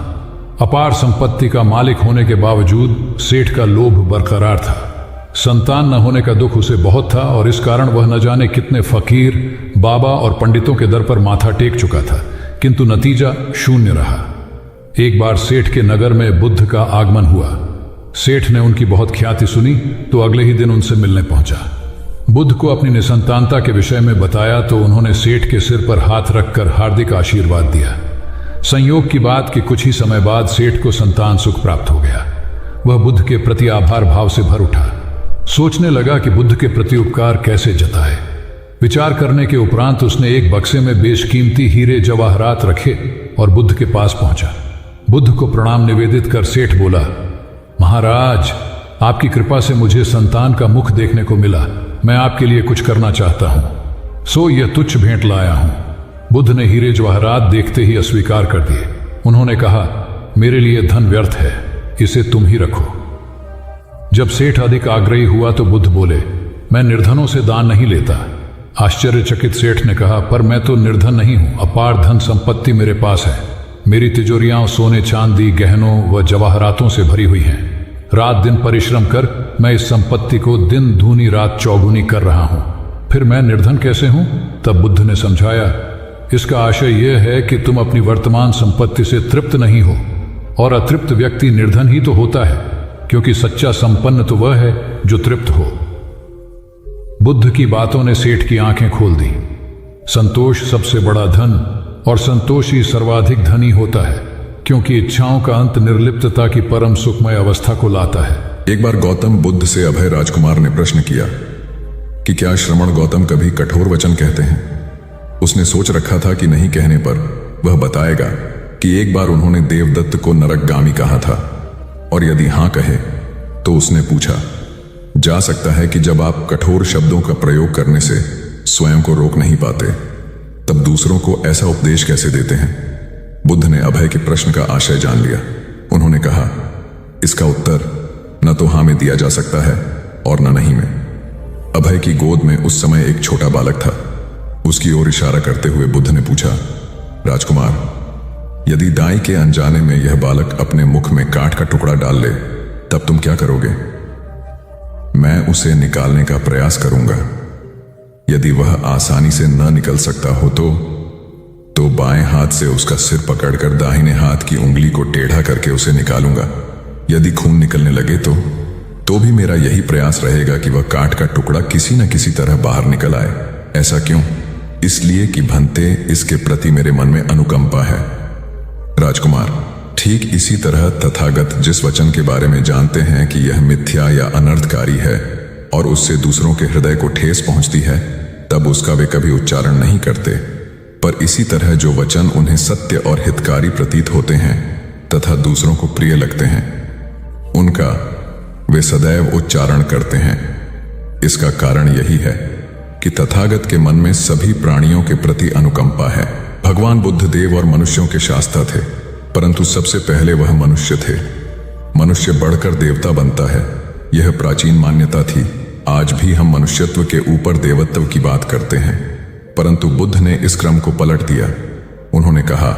अपार संपत्ति का मालिक होने के बावजूद सेठ का लोभ बरकरार था। संतान न होने का दुख उसे बहुत था और इस कारण वह न जाने कितने फकीर, बाबा और पंडितों के दर पर माथा टेक चुका था, किंतु नतीजा शून्य रहा। एक बार सेठ के नगर में बुद्ध का आगमन हुआ। सेठ ने उनकी बहुत ख्याति सुनी तो अगले ही दिन उनसे मिलने पहुंचा। बुद्ध को अपनी निसंतानता के विषय में बताया तो उन्होंने सेठ के सिर पर हाथ रखकर हार्दिक आशीर्वाद दिया। संयोग की बात कि कुछ ही समय बाद सेठ को संतान सुख प्राप्त हो गया। वह बुद्ध के प्रति आभार भाव से भर उठा। सोचने लगा कि बुद्ध के प्रति उपकार कैसे जताए। विचार करने के उपरांत उसने एक बक्से में बेशकीमती हीरे जवाहरात रखे और बुद्ध के पास पहुंचा। बुद्ध को प्रणाम निवेदित कर सेठ बोला, महाराज, आपकी कृपा से मुझे संतान का मुख देखने को मिला। मैं आपके लिए कुछ करना चाहता हूं, सो यह तुच्छ भेंट लाया हूं। बुद्ध ने हीरे जवाहरात देखते ही अस्वीकार कर दिए। उन्होंने कहा, मेरे लिए धन व्यर्थ है, इसे तुम ही रखो। जब सेठ अधिक आग्रही हुआ तो बुद्ध बोले, मैं निर्धनों से दान नहीं लेता। आश्चर्यचकित सेठ ने कहा, पर मैं तो निर्धन नहीं हूं, अपार धन संपत्ति मेरे पास है। मेरी तिजोरियां सोने चांदी गहनों व जवाहरातों से भरी हुई हैं। रात दिन परिश्रम कर मैं इस संपत्ति को दिन दूनी रात चौगुनी कर रहा हूं, फिर मैं निर्धन कैसे हूं? तब बुद्ध ने समझाया, इसका आशय यह है कि तुम अपनी वर्तमान संपत्ति से तृप्त नहीं हो, और अतृप्त व्यक्ति निर्धन ही तो होता है, क्योंकि सच्चा संपन्न तो वह है जो तृप्त हो। बुद्ध की बातों ने सेठ की आंखें खोल दी। संतोष सबसे बड़ा धन और संतोषी सर्वाधिक धनी होता है, क्योंकि इच्छाओं का अंत निर्लिप्तता की परम सुखमय अवस्था को लाता है। एक बार गौतम बुद्ध से अभय राजकुमार ने प्रश्न किया कि क्या श्रमण गौतम कभी कठोर वचन कहते हैं। उसने सोच रखा था कि नहीं कहने पर वह बताएगा कि एक बार उन्होंने देवदत्त को नरकगामी कहा था, और यदि हां कहे तो उसने पूछा, जा सकता है कि जब आप कठोर शब्दों का प्रयोग करने से स्वयं को रोक नहीं पाते, तब दूसरों को ऐसा उपदेश कैसे देते हैं। बुद्ध ने अभय के प्रश्न का आशय जान लिया। उन्होंने कहा, इसका उत्तर न तो हां में दिया जा सकता है और न नहीं में। अभय की गोद में उस समय एक छोटा बालक था। उसकी ओर इशारा करते हुए बुद्ध ने पूछा, राजकुमार, यदि दाई के अनजाने में यह बालक अपने मुख में काठ का टुकड़ा डाल ले, तब तुम क्या करोगे। मैं उसे निकालने का प्रयास करूंगा। यदि वह आसानी से न निकल सकता हो तो बाएं हाथ से उसका सिर पकड़कर दाहिने हाथ की उंगली को टेढ़ा करके उसे निकालूंगा। यदि खून निकलने लगे तो भी मेरा यही प्रयास रहेगा कि वह काट का टुकड़ा किसी न किसी तरह बाहर निकल आए। ऐसा क्यों? इसलिए कि भंते इसके प्रति मेरे मन में अनुकंपा है। राजकुमार, ठीक इसी तरह तथागत जिस वचन के बारे में जानते हैं कि यह मिथ्या या अनर्थकारी है और उससे दूसरों के हृदय को ठेस पहुंचती है, तब उसका वे कभी उच्चारण नहीं करते। पर इसी तरह जो वचन उन्हें सत्य और हितकारी प्रतीत होते हैं तथा दूसरों को प्रिय लगते हैं, उनका वे सदैव उच्चारण करते हैं। इसका कारण यही है कि तथागत के मन में सभी प्राणियों के प्रति अनुकंपा है। भगवान बुद्ध देव और मनुष्यों के शास्ता थे, परंतु सबसे पहले वह मनुष्य थे। मनुष्य बढ़कर देवता बनता है, यह प्राचीन मान्यता थी। आज भी हम मनुष्यत्व के ऊपर देवत्व की बात करते हैं, परंतु बुद्ध ने इस क्रम को पलट दिया। उन्होंने कहा,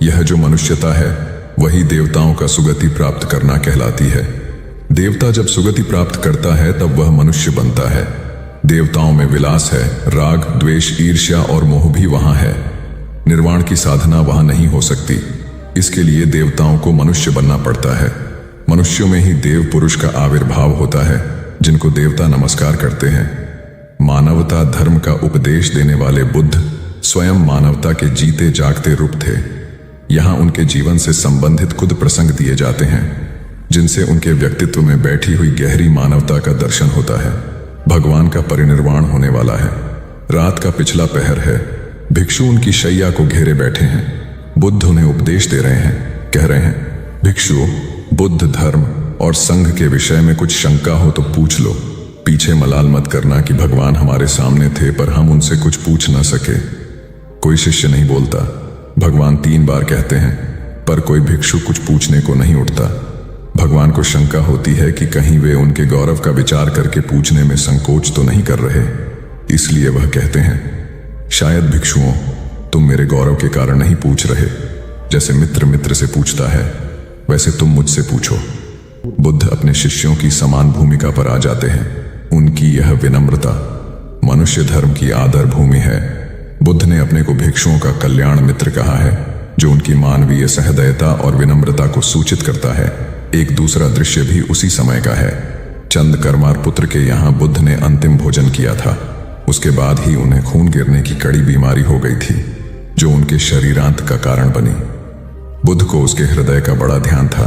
यह जो मनुष्यता है वही देवताओं का सुगति प्राप्त करना कहलाती है। देवता जब सुगति प्राप्त करता है तब वह मनुष्य बनता है। देवताओं में विलास है, राग, द्वेष, ईर्ष्या और मोह भी वहां है। निर्वाण की साधना वहां नहीं हो सकती। इसके लिए देवताओं को मनुष्य बनना पड़ता है। मनुष्यों में ही देव पुरुष का आविर्भाव होता है, जिनको देवता नमस्कार करते हैं। मानवता धर्म का उपदेश देने वाले बुद्ध स्वयं मानवता के जीते जागते रूप थे। यहाँ उनके जीवन से संबंधित खुद प्रसंग दिए जाते हैं, जिनसे उनके व्यक्तित्व में बैठी हुई गहरी मानवता का दर्शन होता है। भगवान का परिनिर्वाण होने वाला है। रात का पिछला पहर है। भिक्षु उनकी शैया को घेरे बैठे हैं। बुद्ध उन्हें उपदेश दे रहे हैं। कह रहे हैं, भिक्षुओं, बुद्ध धर्म और संघ के विषय में कुछ शंका हो तो पूछ लो। पीछे मलाल मत करना कि भगवान हमारे सामने थे पर हम उनसे कुछ पूछ न सके। कोई शिष्य नहीं बोलता। भगवान 3 बार कहते हैं, पर कोई भिक्षु कुछ पूछने को नहीं उठता। भगवान को शंका होती है कि कहीं वे उनके गौरव का विचार करके पूछने में संकोच तो नहीं कर रहे। इसलिए वह कहते हैं, शायद भिक्षुओं, तुम मेरे गौरव के कारण नहीं पूछ रहे। जैसे मित्र मित्र से पूछता है, वैसे तुम मुझसे पूछो। बुद्ध अपने शिष्यों की समान भूमिका पर आ जाते हैं। उनकी यह विनम्रता मनुष्य धर्म की आदर भूमि है। बुद्ध ने अपने को भिक्षुओं का कल्याण मित्र कहा है, जो उनकी मानवीय सहृदयता और विनम्रता को सूचित करता है। एक दूसरा दृश्य भी उसी समय का है। चंद कर्मार पुत्र के यहाँ बुद्ध ने अंतिम भोजन किया था। उसके बाद ही उन्हें खून गिरने की कड़ी बीमारी हो गई थी, जो उनके शरीरांत का कारण बनी। बुद्ध को उसके हृदय का बड़ा ध्यान था।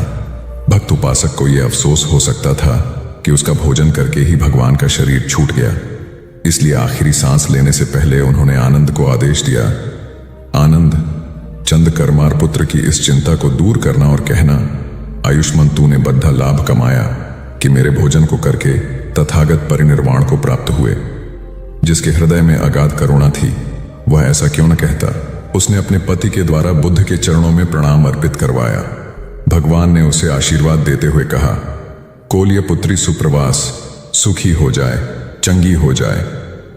भक्त उपासक को यह अफसोस हो सकता था कि उसका भोजन करके ही भगवान का शरीर छूट गया। इसलिए आखिरी सांस लेने से पहले उन्होंने आनंद को आदेश दिया, आनंद, चंद कर्मार पुत्र की इस चिंता को दूर करना और कहना, आयुष्मान तूने बद्धा लाभ कमाया कि मेरे भोजन को करके तथागत परिनिर्वाण को प्राप्त हुए। जिसके हृदय में अगाध करुणा थी, वह ऐसा क्यों न कहता। उसने अपने पति के द्वारा बुद्ध के चरणों में प्रणाम अर्पित करवाया। भगवान ने उसे आशीर्वाद देते हुए कहा, कोल्य पुत्री सुप्रवास, सुखी हो जाए, चंगी हो जाए।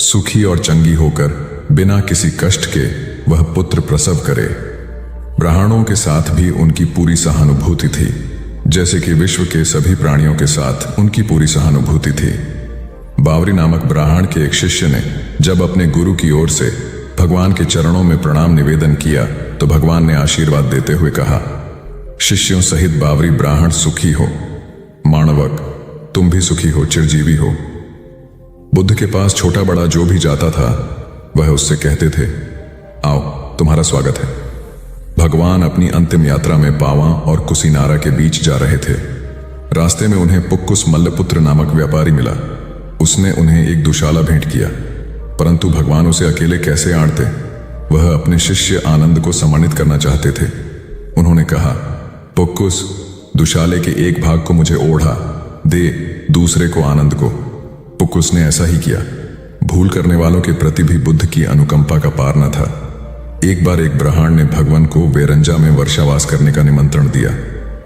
सुखी और चंगी होकर बिना किसी कष्ट के वह पुत्र प्रसव करे। ब्राह्मणों के साथ भी उनकी पूरी सहानुभूति थी, जैसे कि विश्व के सभी प्राणियों के साथ उनकी पूरी सहानुभूति थी। बावरी नामक ब्राह्मण के एक शिष्य ने जब अपने गुरु की ओर से भगवान के चरणों में प्रणाम निवेदन किया तो भगवान ने आशीर्वाद देते हुए कहा, शिष्यों सहित बावरी ब्राह्मण सुखी हो। माणवक, तुम भी सुखी हो, चिरजीवी हो। बुद्ध के पास छोटा बड़ा जो भी जाता था वह उससे कहते थे, आओ तुम्हारा स्वागत है। भगवान अपनी अंतिम यात्रा में पावा और कुसिनारा के बीच जा रहे थे। रास्ते में उन्हें पुक्कुस मल्लपुत्र नामक व्यापारी मिला। उसने उन्हें एक दुशाला भेंट किया, परंतु भगवान उसे अकेले कैसे आड़ते। वह अपने शिष्य आनंद को सम्मानित करना चाहते थे। उन्होंने कहा, पुक्कुस, दुशाले के एक भाग को मुझे ओढ़ा दे, दूसरे को आनंद को। पुक्कुस ने ऐसा ही किया। भूल करने वालों के प्रति भी बुद्ध की अनुकंपा का पार न था। एक बार एक ब्राह्मण ने भगवान को वेरंजा में वर्षावास करने का निमंत्रण दिया।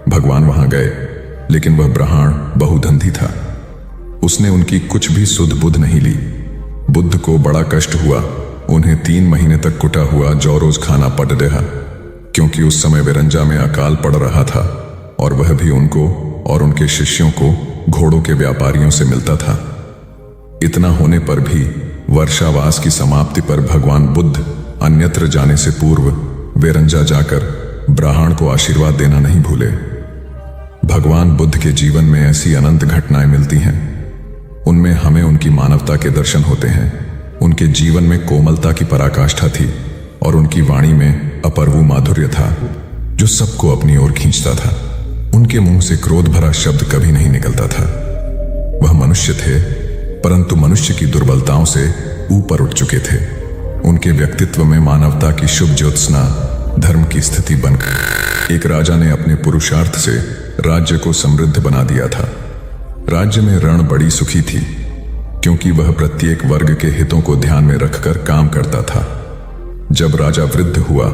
भगवान वहां गए, लेकिन वह ब्राह्मण बहुधंधी था। उसने उनकी कुछ भी सुध बुध नहीं ली। बुद्ध को बड़ा कष्ट हुआ। उन्हें 3 महीने तक कुटा हुआ जौ रोज खाना पड़ रहा, क्योंकि उस समय वेरंजा में अकाल पड़ रहा था और वह भी उनको और उनके शिष्यों को घोड़ों के व्यापारियों से मिलता था। इतना होने पर भी वर्षावास की समाप्ति पर भगवान बुद्ध अन्यत्र जाने से पूर्व वेरंजा जाकर ब्राह्मण को आशीर्वाद देना नहीं भूले। भगवान बुद्ध के जीवन में ऐसी अनंत घटनाएं मिलती हैं। उनमें हमें उनकी मानवता के दर्शन होते हैं। उनके जीवन में कोमलता की पराकाष्ठा थी और उनकी वाणी में अपूर्व माधुर्य था जो सबको अपनी ओर खींचता था। उनके मुंह से क्रोध भरा शब्द कभी नहीं निकलता था। वह मनुष्य थे, परंतु मनुष्य की दुर्बलताओं से ऊपर उठ चुके थे। उनके व्यक्तित्व में मानवता की शुभ ज्योत्सना धर्म की स्थिति बनकर एक राजा ने अपने पुरुषार्थ से राज्य को समृद्ध बना दिया था। राज्य में रण बड़ी सुखी थी क्योंकि वह प्रत्येक वर्ग के हितों को ध्यान में रखकर काम करता था। जब राजा वृद्ध हुआ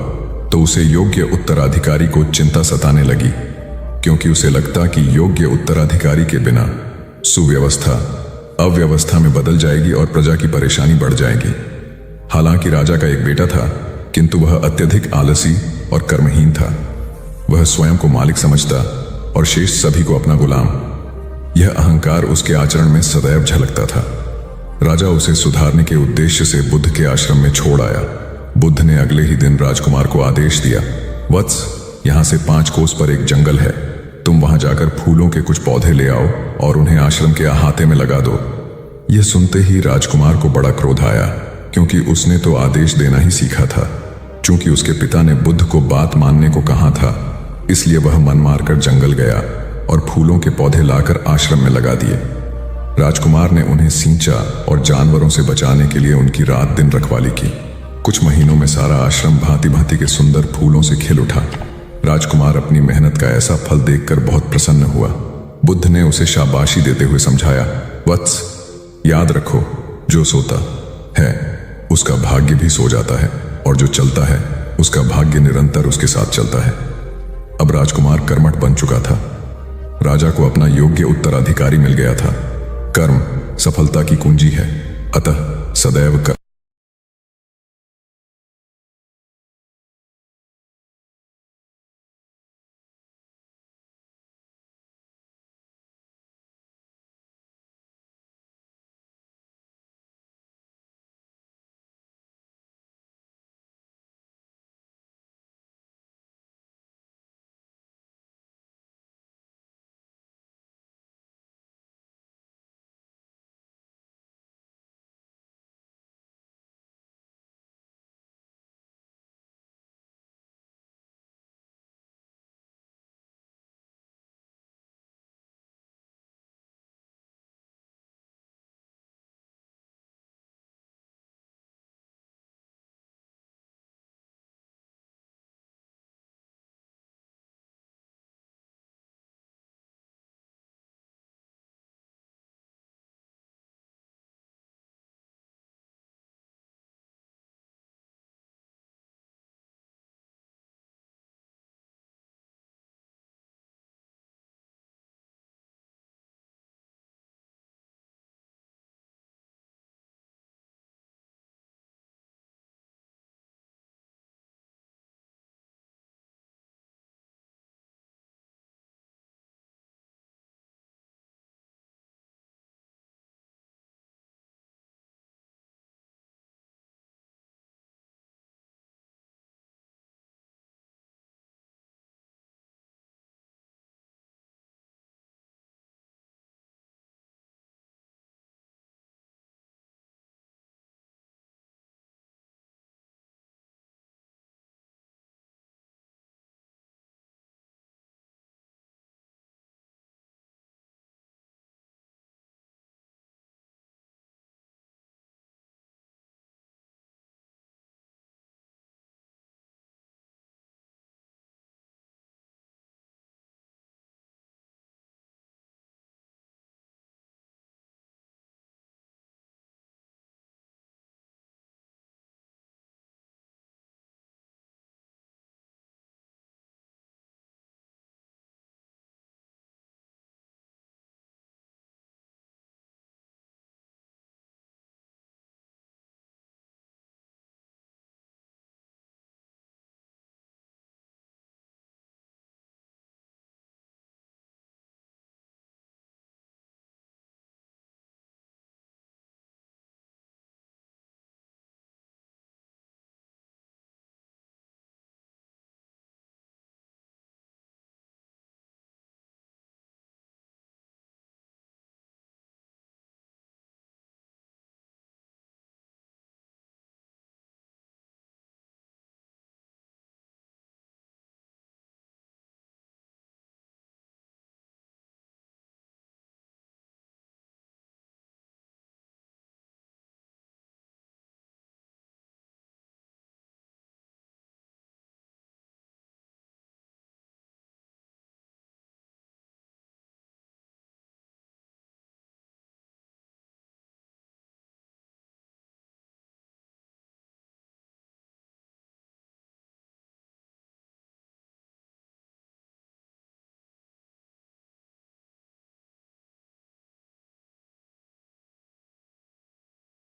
तो उसे योग्य उत्तराधिकारी को चिंता सताने लगी, क्योंकि उसे लगता कि योग्य उत्तराधिकारी के बिना सुव्यवस्था अव्यवस्था में बदल जाएगी और प्रजा की परेशानी बढ़ जाएगी। हालांकि राजा का एक बेटा था, किंतु वह अत्यधिक आलसी और कर्महीन था। वह स्वयं को मालिक समझता और शेष सभी को अपना गुलाम। यह अहंकार उसके आचरण में सदैव झलकता था। राजा उसे सुधारने के उद्देश्य से बुद्ध के आश्रम में छोड़ आया। बुद्ध ने अगले ही दिन राजकुमार को आदेश दिया, वत्स, यहां से 5 कोस पर एक जंगल है। तुम वहां जाकर फूलों के कुछ पौधे ले आओ और उन्हें आश्रम के अहाते में लगा दो। यह सुनते ही राजकुमार को बड़ा क्रोध आया, क्योंकि उसने तो आदेश देना ही सीखा था। चूंकि उसके पिता ने बुद्ध को बात मानने को कहा था, इसलिए वह मन मारकर जंगल गया और फूलों के पौधे लाकर आश्रम में लगा दिए। राजकुमार ने उन्हें सींचा और जानवरों से बचाने के लिए उनकी रात दिन रखवाली की। कुछ महीनों में सारा आश्रम भांति भांति के सुंदर फूलों से खिल उठा। राजकुमार अपनी मेहनत का ऐसा फल देखकर बहुत प्रसन्न हुआ। बुद्ध ने उसे शाबाशी देते हुए समझाया, वत्स, याद रखो, जो सोता है उसका भाग्य भी सो जाता है और जो चलता है उसका भाग्य निरंतर उसके साथ चलता है। अब राजकुमार कर्मठ बन चुका था। राजा को अपना योग्य उत्तराधिकारी मिल गया था। कर्म सफलता की कुंजी है, अतः सदैव कर्म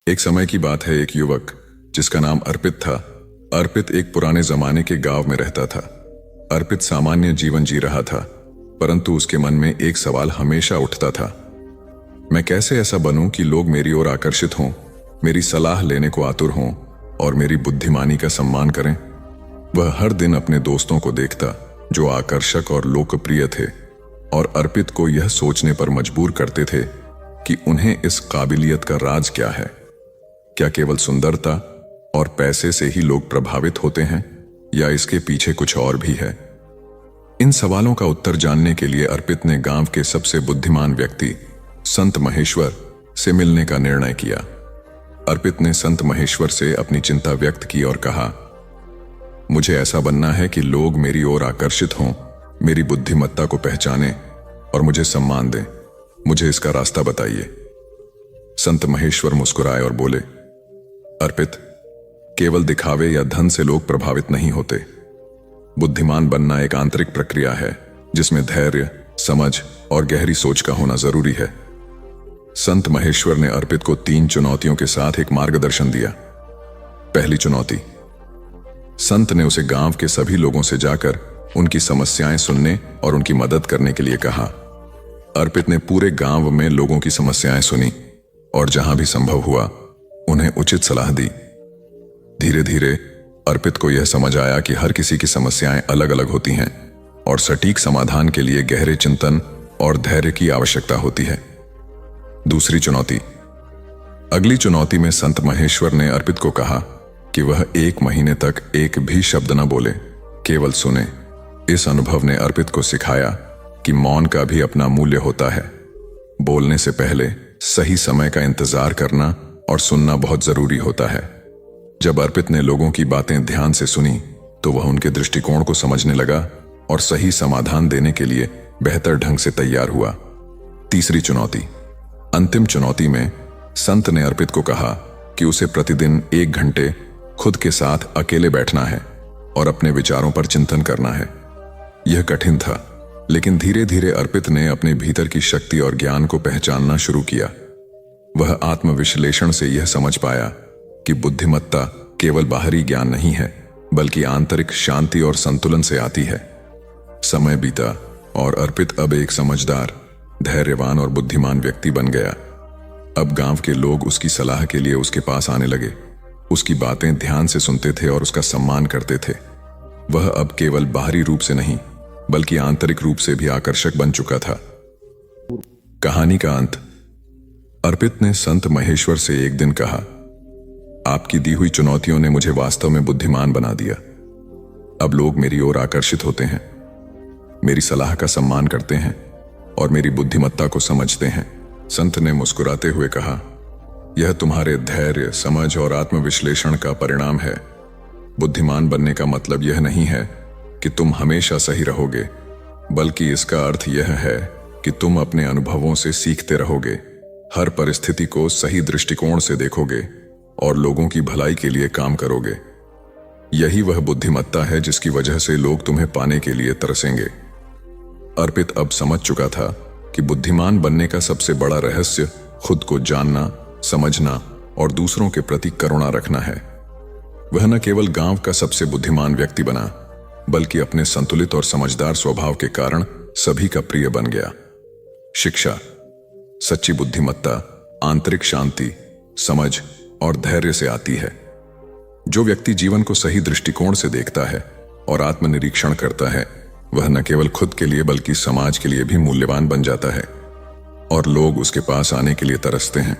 एक समय की बात है, एक युवक जिसका नाम अर्पित था। अर्पित एक पुराने जमाने के गांव में रहता था। अर्पित सामान्य जीवन जी रहा था, परंतु उसके मन में एक सवाल हमेशा उठता था, मैं कैसे ऐसा बनूं कि लोग मेरी ओर आकर्षित हों, मेरी सलाह लेने को आतुर हों और मेरी बुद्धिमानी का सम्मान करें। वह हर दिन अपने दोस्तों को देखता जो आकर्षक और लोकप्रिय थे, और अर्पित को यह सोचने पर मजबूर करते थे कि उन्हें इस काबिलियत का राज क्या है। क्या केवल सुंदरता और पैसे से ही लोग प्रभावित होते हैं, या इसके पीछे कुछ और भी है? इन सवालों का उत्तर जानने के लिए अर्पित ने गांव के सबसे बुद्धिमान व्यक्ति संत महेश्वर से मिलने का निर्णय किया। अर्पित ने संत महेश्वर से अपनी चिंता व्यक्त की और कहा, मुझे ऐसा बनना है कि लोग मेरी ओर आकर्षित हों, मेरी बुद्धिमत्ता को पहचानें और मुझे सम्मान दें। मुझे इसका रास्ता बताइए। संत महेश्वर मुस्कुराए और बोले, अर्पित, केवल दिखावे या धन से लोग प्रभावित नहीं होते। बुद्धिमान बनना एक आंतरिक प्रक्रिया है जिसमें धैर्य, समझ और गहरी सोच का होना जरूरी है। संत महेश्वर ने अर्पित को 3 चुनौतियों के साथ एक मार्गदर्शन दिया। पहली चुनौती, संत ने उसे गांव के सभी लोगों से जाकर उनकी समस्याएं सुनने और उनकी मदद करने के लिए कहा। अर्पित ने पूरे गांव में लोगों की समस्याएं सुनी और जहां भी संभव हुआ उन्हें उचित सलाह दी। धीरे धीरे अर्पित को यह समझ आया कि हर किसी की समस्याएं अलग अलग होती हैं और सटीक समाधान के लिए गहरे चिंतन और धैर्य की आवश्यकता होती है। दूसरी चुनौती। अगली चुनौती में संत महेश्वर ने अर्पित को कहा कि वह 1 महीने तक एक भी शब्द न बोले, केवल सुने। इस अनुभव ने अर्पित को सिखाया कि मौन का भी अपना मूल्य होता है। बोलने से पहले सही समय का इंतजार करना और सुनना बहुत जरूरी होता है। जब अर्पित ने लोगों की बातें ध्यान से सुनी तो वह उनके दृष्टिकोण को समझने लगा और सही समाधान देने के लिए बेहतर ढंग से तैयार हुआ। तीसरी चुनौती। अंतिम चुनौती में संत ने अर्पित को कहा कि उसे प्रतिदिन 1 घंटे खुद के साथ अकेले बैठना है और अपने विचारों पर चिंतन करना है। यह कठिन था, लेकिन धीरे धीरे अर्पित ने अपने भीतर की शक्ति और ज्ञान को पहचानना शुरू किया। वह आत्मविश्लेषण से यह समझ पाया कि बुद्धिमत्ता केवल बाहरी ज्ञान नहीं है, बल्कि आंतरिक शांति और संतुलन से आती है। समय बीता और अर्पित अब एक समझदार, धैर्यवान और बुद्धिमान व्यक्ति बन गया। अब गांव के लोग उसकी सलाह के लिए उसके पास आने लगे, उसकी बातें ध्यान से सुनते थे और उसका सम्मान करते थे। वह अब केवल बाहरी रूप से नहीं, बल्कि आंतरिक रूप से भी आकर्षक बन चुका था। कहानी का अंत। अर्पित ने संत महेश्वर से एक दिन कहा, आपकी दी हुई चुनौतियों ने मुझे वास्तव में बुद्धिमान बना दिया। अब लोग मेरी ओर आकर्षित होते हैं, मेरी सलाह का सम्मान करते हैं और मेरी बुद्धिमत्ता को समझते हैं। संत ने मुस्कुराते हुए कहा, यह तुम्हारे धैर्य, समझ और आत्मविश्लेषण का परिणाम है। बुद्धिमान बनने का मतलब यह नहीं है कि तुम हमेशा सही रहोगे, बल्कि इसका अर्थ यह है कि तुम अपने अनुभवों से सीखते रहोगे, हर परिस्थिति को सही दृष्टिकोण से देखोगे और लोगों की भलाई के लिए काम करोगे। यही वह बुद्धिमत्ता है जिसकी वजह से लोग तुम्हें पाने के लिए तरसेंगे। अर्पित अब समझ चुका था कि बुद्धिमान बनने का सबसे बड़ा रहस्य खुद को जानना, समझना और दूसरों के प्रति करुणा रखना है। वह न केवल गांव का सबसे बुद्धिमान व्यक्ति बना, बल्कि अपने संतुलित और समझदार स्वभाव के कारण सभी का प्रिय बन गया। शिक्षा। सच्ची बुद्धिमत्ता आंतरिक शांति, समझ और धैर्य से आती है। जो व्यक्ति जीवन को सही दृष्टिकोण से देखता है और आत्मनिरीक्षण करता है, वह न केवल खुद के लिए बल्कि समाज के लिए भी मूल्यवान बन जाता है और लोग उसके पास आने के लिए तरसते हैं।